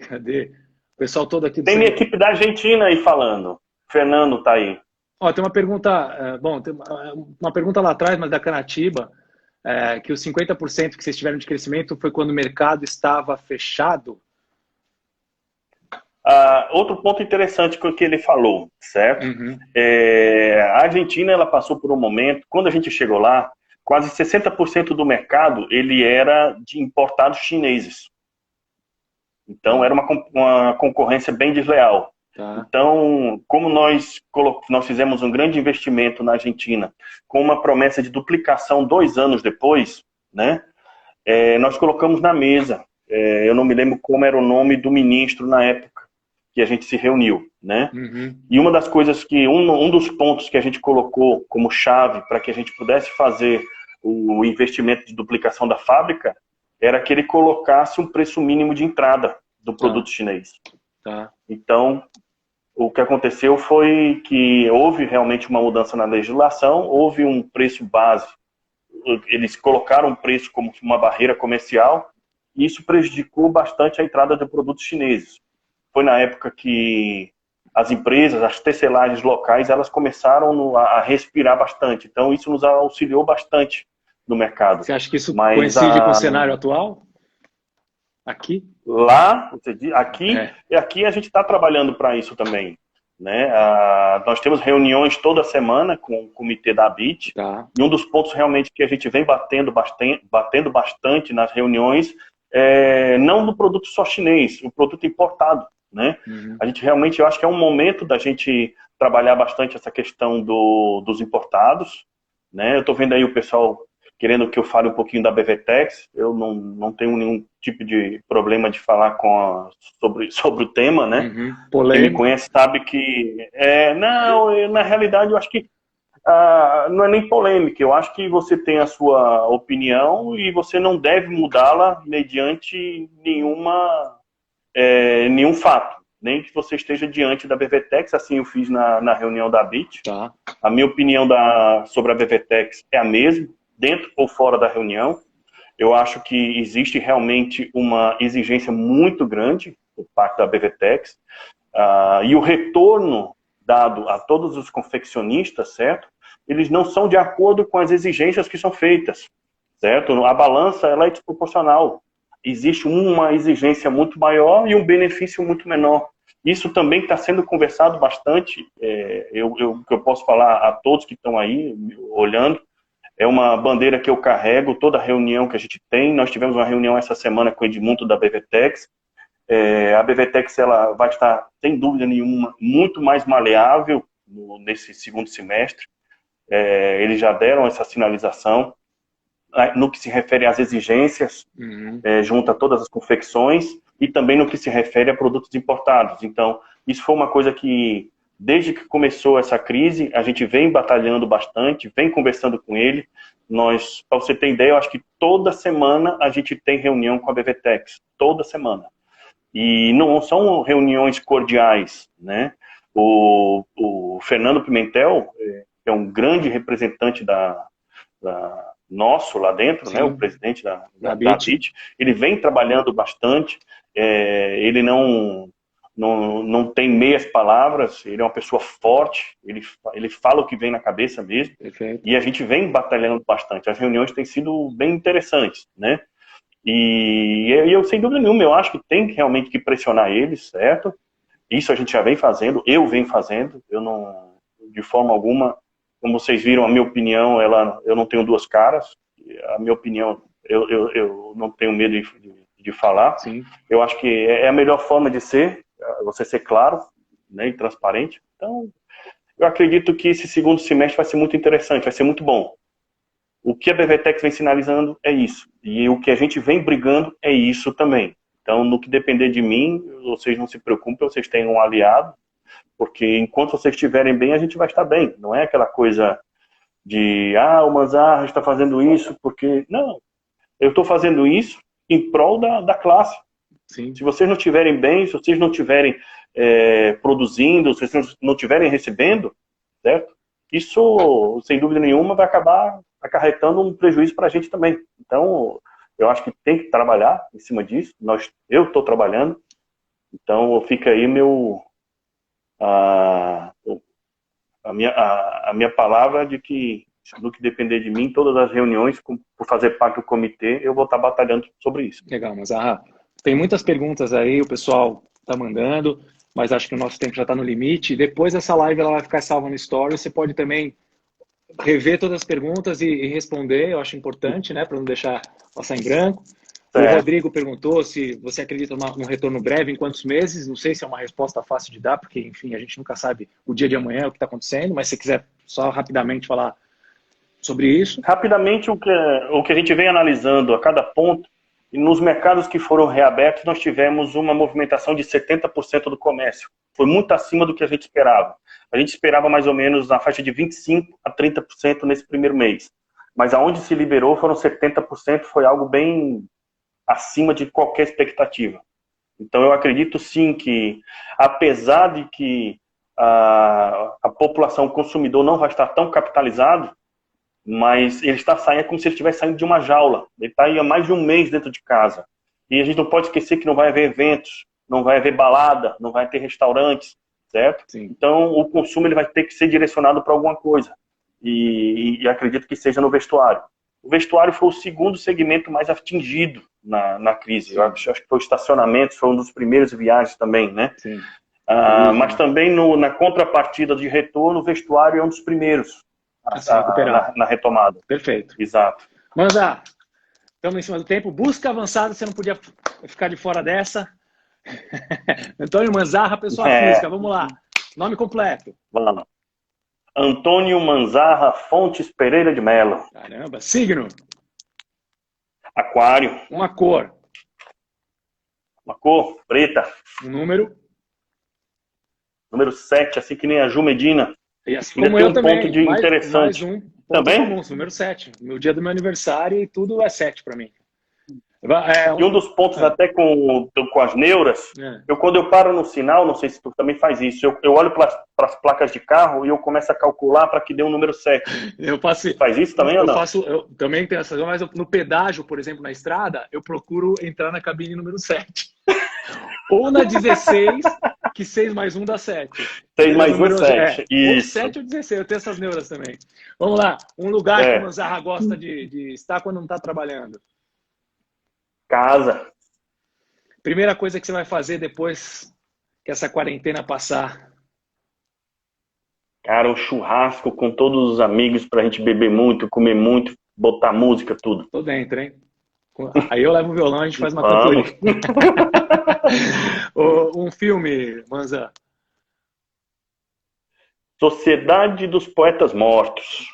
Cadê? O pessoal todo aqui... Tem minha equipe da Argentina aí falando. Fernando tá aí. Ó, tem uma pergunta, tem uma pergunta lá atrás, mas da Canatiba, que os 50% que vocês tiveram de crescimento foi quando o mercado estava fechado? Outro ponto interessante com o que ele falou, certo? Uhum. A Argentina, ela passou por um momento, quando a gente chegou lá, quase 60% do mercado ele era de importados chineses. Então era uma concorrência bem desleal. Tá. Então, como nós fizemos um grande investimento na Argentina, com uma promessa de duplicação 2 anos depois, né? Nós colocamos na mesa, eu não me lembro como era o nome do ministro na época, que a gente se reuniu, né? Uhum. E uma das coisas que, um dos pontos que a gente colocou como chave para que a gente pudesse fazer o investimento de duplicação da fábrica, era que ele colocasse um preço mínimo de entrada do produto chinês. Tá. Então, o que aconteceu foi que houve realmente uma mudança na legislação, houve um preço base, eles colocaram um preço como uma barreira comercial, e isso prejudicou bastante a entrada de produtos chineses. Foi na época que as empresas, as tecelagens locais, elas começaram a respirar bastante. Então, isso nos auxiliou bastante no mercado. Você acha que isso coincide com o cenário atual? Aqui? Lá, aqui a gente está trabalhando para isso também. Né? Nós temos reuniões toda semana com o comitê da ABIT. Tá. E um dos pontos realmente que a gente vem batendo bastante nas reuniões não do produto só chinês, o produto importado. Né? Uhum. A gente realmente, eu acho que é um momento da gente trabalhar bastante essa questão dos importados. Né? Eu estou vendo aí o pessoal querendo que eu fale um pouquinho da BVTEX. Eu não tenho nenhum tipo de problema de falar sobre o tema, né? Uhum. Quem me conhece sabe que... na realidade, eu acho que não é nem polêmica. Eu acho que você tem a sua opinião e você não deve mudá-la mediante nenhum fato. nem que você esteja diante da BVTEX, assim eu fiz na reunião da BIT. Tá. A minha opinião sobre a BVTEX é a mesma, dentro ou fora da reunião. Eu acho que existe realmente uma exigência muito grande por parte da BVTEX, e o retorno dado a todos os confeccionistas, certo? Eles não são de acordo com as exigências que são feitas, certo? A balança, ela é desproporcional. Existe uma exigência muito maior e um benefício muito menor. Isso também está sendo conversado bastante. Eu posso falar a todos que estão aí olhando, é uma bandeira que eu carrego, toda reunião que a gente tem. Nós tivemos uma reunião essa semana com o Edmundo da BVTEX. A BVTEX ela vai estar, sem dúvida nenhuma, muito mais maleável nesse segundo semestre. Eles já deram essa sinalização no que se refere às exigências, junto a todas as confecções, e também no que se refere a produtos importados. Então, isso foi uma coisa que, desde que começou essa crise, a gente vem batalhando bastante, vem conversando com ele. Para você ter ideia, eu acho que toda semana a gente tem reunião com a BVTEX, toda semana. E não são reuniões cordiais, né? O Fernando Pimentel, que é um grande representante nosso lá dentro, né, o presidente da BIT, ele vem trabalhando bastante, ele não tem meias palavras, ele é uma pessoa forte, ele fala o que vem na cabeça mesmo. Perfeito. E a gente vem batalhando bastante, as reuniões têm sido bem interessantes, né? E eu, sem dúvida nenhuma, eu acho que tem realmente que pressionar eles, certo? Isso a gente já vem fazendo, eu venho fazendo, eu não, de forma alguma, como vocês viram, a minha opinião, eu não tenho duas caras. A minha opinião, eu não tenho medo de falar. Sim. Eu acho que é a melhor forma de ser, você ser claro, né, e transparente. Então, eu acredito que esse segundo semestre vai ser muito interessante, vai ser muito bom. O que a BVTEX vem sinalizando é isso. E o que a gente vem brigando é isso também. Então, no que depender de mim, vocês não se preocupem, vocês têm um aliado, porque enquanto vocês estiverem bem, a gente vai estar bem. Não é aquela coisa de, o Manzarra está fazendo isso, porque... Não, eu estou fazendo isso em prol da classe. Sim. Se vocês não estiverem bem, se vocês não estiverem produzindo, se vocês não estiverem recebendo, certo? Isso, sem dúvida nenhuma, vai acabar acarretando um prejuízo para a gente também. Então, eu acho que tem que trabalhar em cima disso. Eu estou trabalhando. Então, fica aí a minha palavra de que, no que depender de mim, todas as reuniões, por fazer parte do comitê, eu vou estar batalhando sobre isso. Legal, mas tem muitas perguntas aí, o pessoal está mandando, mas acho que o nosso tempo já está no limite. Depois dessa live ela vai ficar salva no Story, você pode também rever todas as perguntas e responder, eu acho importante, né, para não deixar passar em branco. O Rodrigo perguntou se você acredita num retorno breve, em quantos meses. Não sei se é uma resposta fácil de dar, porque, enfim, a gente nunca sabe o dia de amanhã, o que está acontecendo, mas se quiser só rapidamente falar sobre isso. Rapidamente, o que a gente vem analisando a cada ponto, e nos mercados que foram reabertos, nós tivemos uma movimentação de 70% do comércio. Foi muito acima do que a gente esperava. A gente esperava mais ou menos na faixa de 25% a 30% nesse primeiro mês. Mas aonde se liberou foram 70%, foi algo bem acima de qualquer expectativa. Então eu acredito sim que, apesar de que a população, o consumidor não vai estar tão capitalizado, mas ele está saindo como se ele estivesse saindo de uma jaula. Ele está aí há mais de um mês dentro de casa. E a gente não pode esquecer que não vai haver eventos, não vai haver balada, não vai ter restaurantes, certo? Sim. Então o consumo ele vai ter que ser direcionado para alguma coisa. E acredito que seja no vestuário. O vestuário foi o segundo segmento mais atingido na crise. Eu acho que foi o estacionamento, foi um dos primeiros viagens também, né? Sim. Mas também na contrapartida de retorno, o vestuário é um dos primeiros na retomada. Perfeito. Exato. Manzarra, estamos em cima do tempo. Busca avançada, você não podia ficar de fora dessa. Antônio Manzarra, pessoa física. Vamos lá. Nome completo. Vamos lá. Antônio Manzarra Fontes Pereira de Mello. Caramba. Signo. Aquário. Uma cor. Uma cor preta. Um número. Número 7, assim que nem a Ju Medina. E assim como eu também. Ponto de interessante. Mais um ponto também? comum, número 7. No dia do meu aniversário e tudo é 7 para mim. E um dos pontos até com as neuras, quando eu paro no sinal, não sei se tu também faz isso, eu olho para as placas de carro e eu começo a calcular para que dê um número 7. Faz isso também ou não? Eu também tenho essa, mas no pedágio, por exemplo, na estrada, eu procuro entrar na cabine número 7. Ou na 16, que 6 mais 1 dá 7. 6 mais 1 é 7. Ou 7 ou 16, eu tenho essas neuras também. Vamos lá, um lugar que o Manzarra gosta de estar quando não está trabalhando. Casa. Primeira coisa que você vai fazer depois que essa quarentena passar? Cara, um churrasco com todos os amigos pra gente beber muito, comer muito, botar música, tudo. Tô dentro, hein? Aí eu levo o violão e a gente faz uma cantoria. Um filme, Manza. Sociedade dos Poetas Mortos.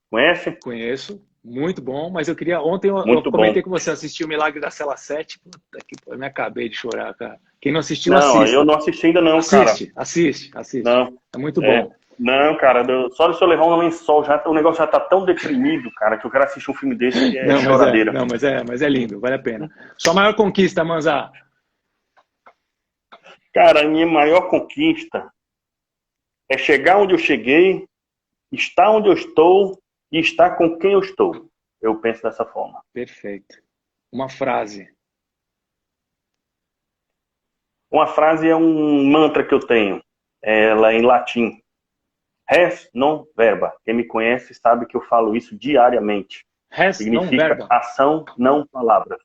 Conhece? Conheço. Muito bom, mas eu queria... Ontem eu comentei com você, assisti o Milagre da Cela 7. Puta que eu me acabei de chorar, cara. Quem não assistiu, assista. Eu não assisti ainda não, cara. Assiste. Não. É muito bom. Não, cara, só se eu levar um lençol, o negócio já tá tão deprimido, cara, que eu quero assistir um filme desse que é choradeira. Mas é lindo, vale a pena. Sua maior conquista, Manza? Cara, a minha maior conquista é chegar onde eu cheguei, estar onde eu estou e estar com quem eu estou. Eu penso dessa forma. Perfeito. Uma frase. Uma frase é um mantra que eu tenho. Ela é em latim. Res non verba. Quem me conhece sabe que eu falo isso diariamente. Res Significa non verba. ação, não palavra.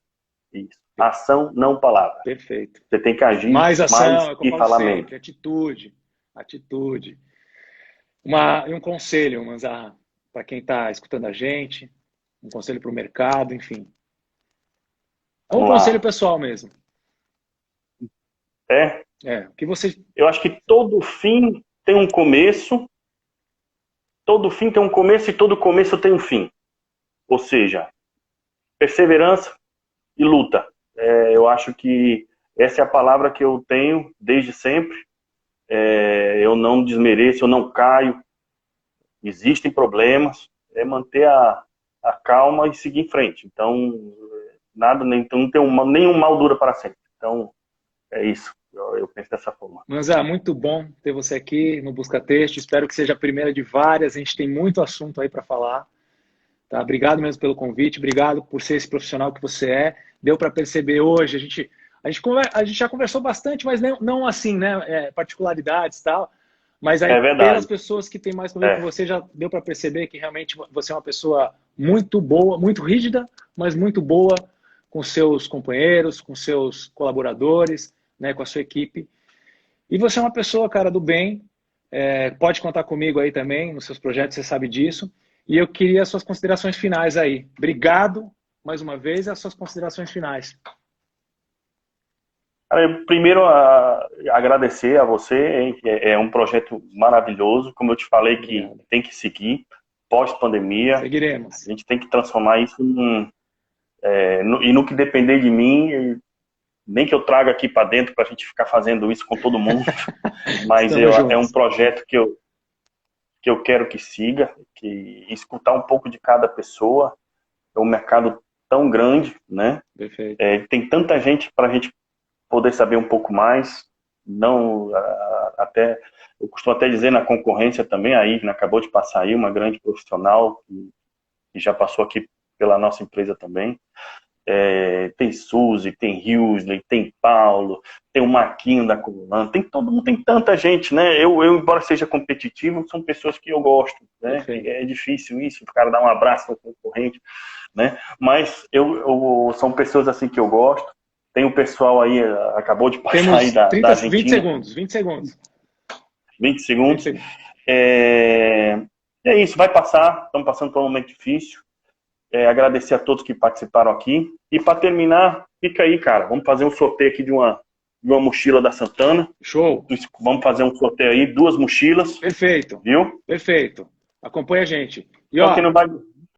Isso. Ação, não palavra. Perfeito. Você tem que agir mais e falar menos. Atitude. E um conselho, Manzarra, para quem está escutando a gente, um conselho para o mercado, enfim. É um conselho pessoal mesmo. Que você... Eu acho que todo fim tem um começo. Todo fim tem um começo e todo começo tem um fim. Ou seja, perseverança e luta. Eu acho que essa é a palavra que eu tenho desde sempre. Eu não desmereço, eu não caio. Existem problemas. É manter a calma e seguir em frente. Então, não tem nenhum mal dura para sempre. Então, é isso. Eu penso dessa forma. Manza, muito bom ter você aqui no Busca Texto. Espero que seja a primeira de várias. A gente tem muito assunto aí para falar. Tá? Obrigado mesmo pelo convite. Obrigado por ser esse profissional que você é. Deu para perceber hoje. A gente já conversou bastante, mas não assim, né? Particularidades e tal. Mas aí, pelas pessoas que têm mais convívio com você, já deu para perceber que realmente você é uma pessoa muito boa, muito rígida, mas muito boa com seus companheiros, com seus colaboradores, né, com a sua equipe. E você é uma pessoa, cara, do bem. Pode contar comigo aí também nos seus projetos, você sabe disso. E eu queria as suas considerações finais aí. Obrigado mais uma vez e as suas considerações finais. Primeiro, agradecer a você. É um projeto maravilhoso. Como eu te falei, que tem que seguir pós-pandemia. Seguiremos. A gente tem que transformar isso e no que depender de mim, nem que eu traga aqui para dentro para a gente ficar fazendo isso com todo mundo, mas é um projeto que eu quero que siga, que escutar um pouco de cada pessoa. É um mercado tão grande, né? Perfeito. Tem tanta gente para a gente poder saber um pouco mais. Eu costumo até dizer na concorrência também, aí acabou de passar aí uma grande profissional que já passou aqui pela nossa empresa também. Tem Suzy, tem Hughesly, tem Paulo, tem o Marquinho da Coluna, tem todo mundo, tem tanta gente, né? Eu, embora seja competitivo, são pessoas que eu gosto, né? É difícil isso, o cara dar um abraço no concorrente, né? Mas são pessoas assim que eu gosto. Tem o pessoal aí, acabou de passar aí da Argentina. 20 segundos. 20 segundos. É isso, vai passar, estamos passando por um momento difícil. Agradecer a todos que participaram aqui. E para terminar, fica aí, cara. Vamos fazer um sorteio aqui de uma mochila da Santana. Show. Vamos fazer um sorteio aí, 2 mochilas. Perfeito. Viu? Perfeito. Acompanha a gente. E só, que não vai,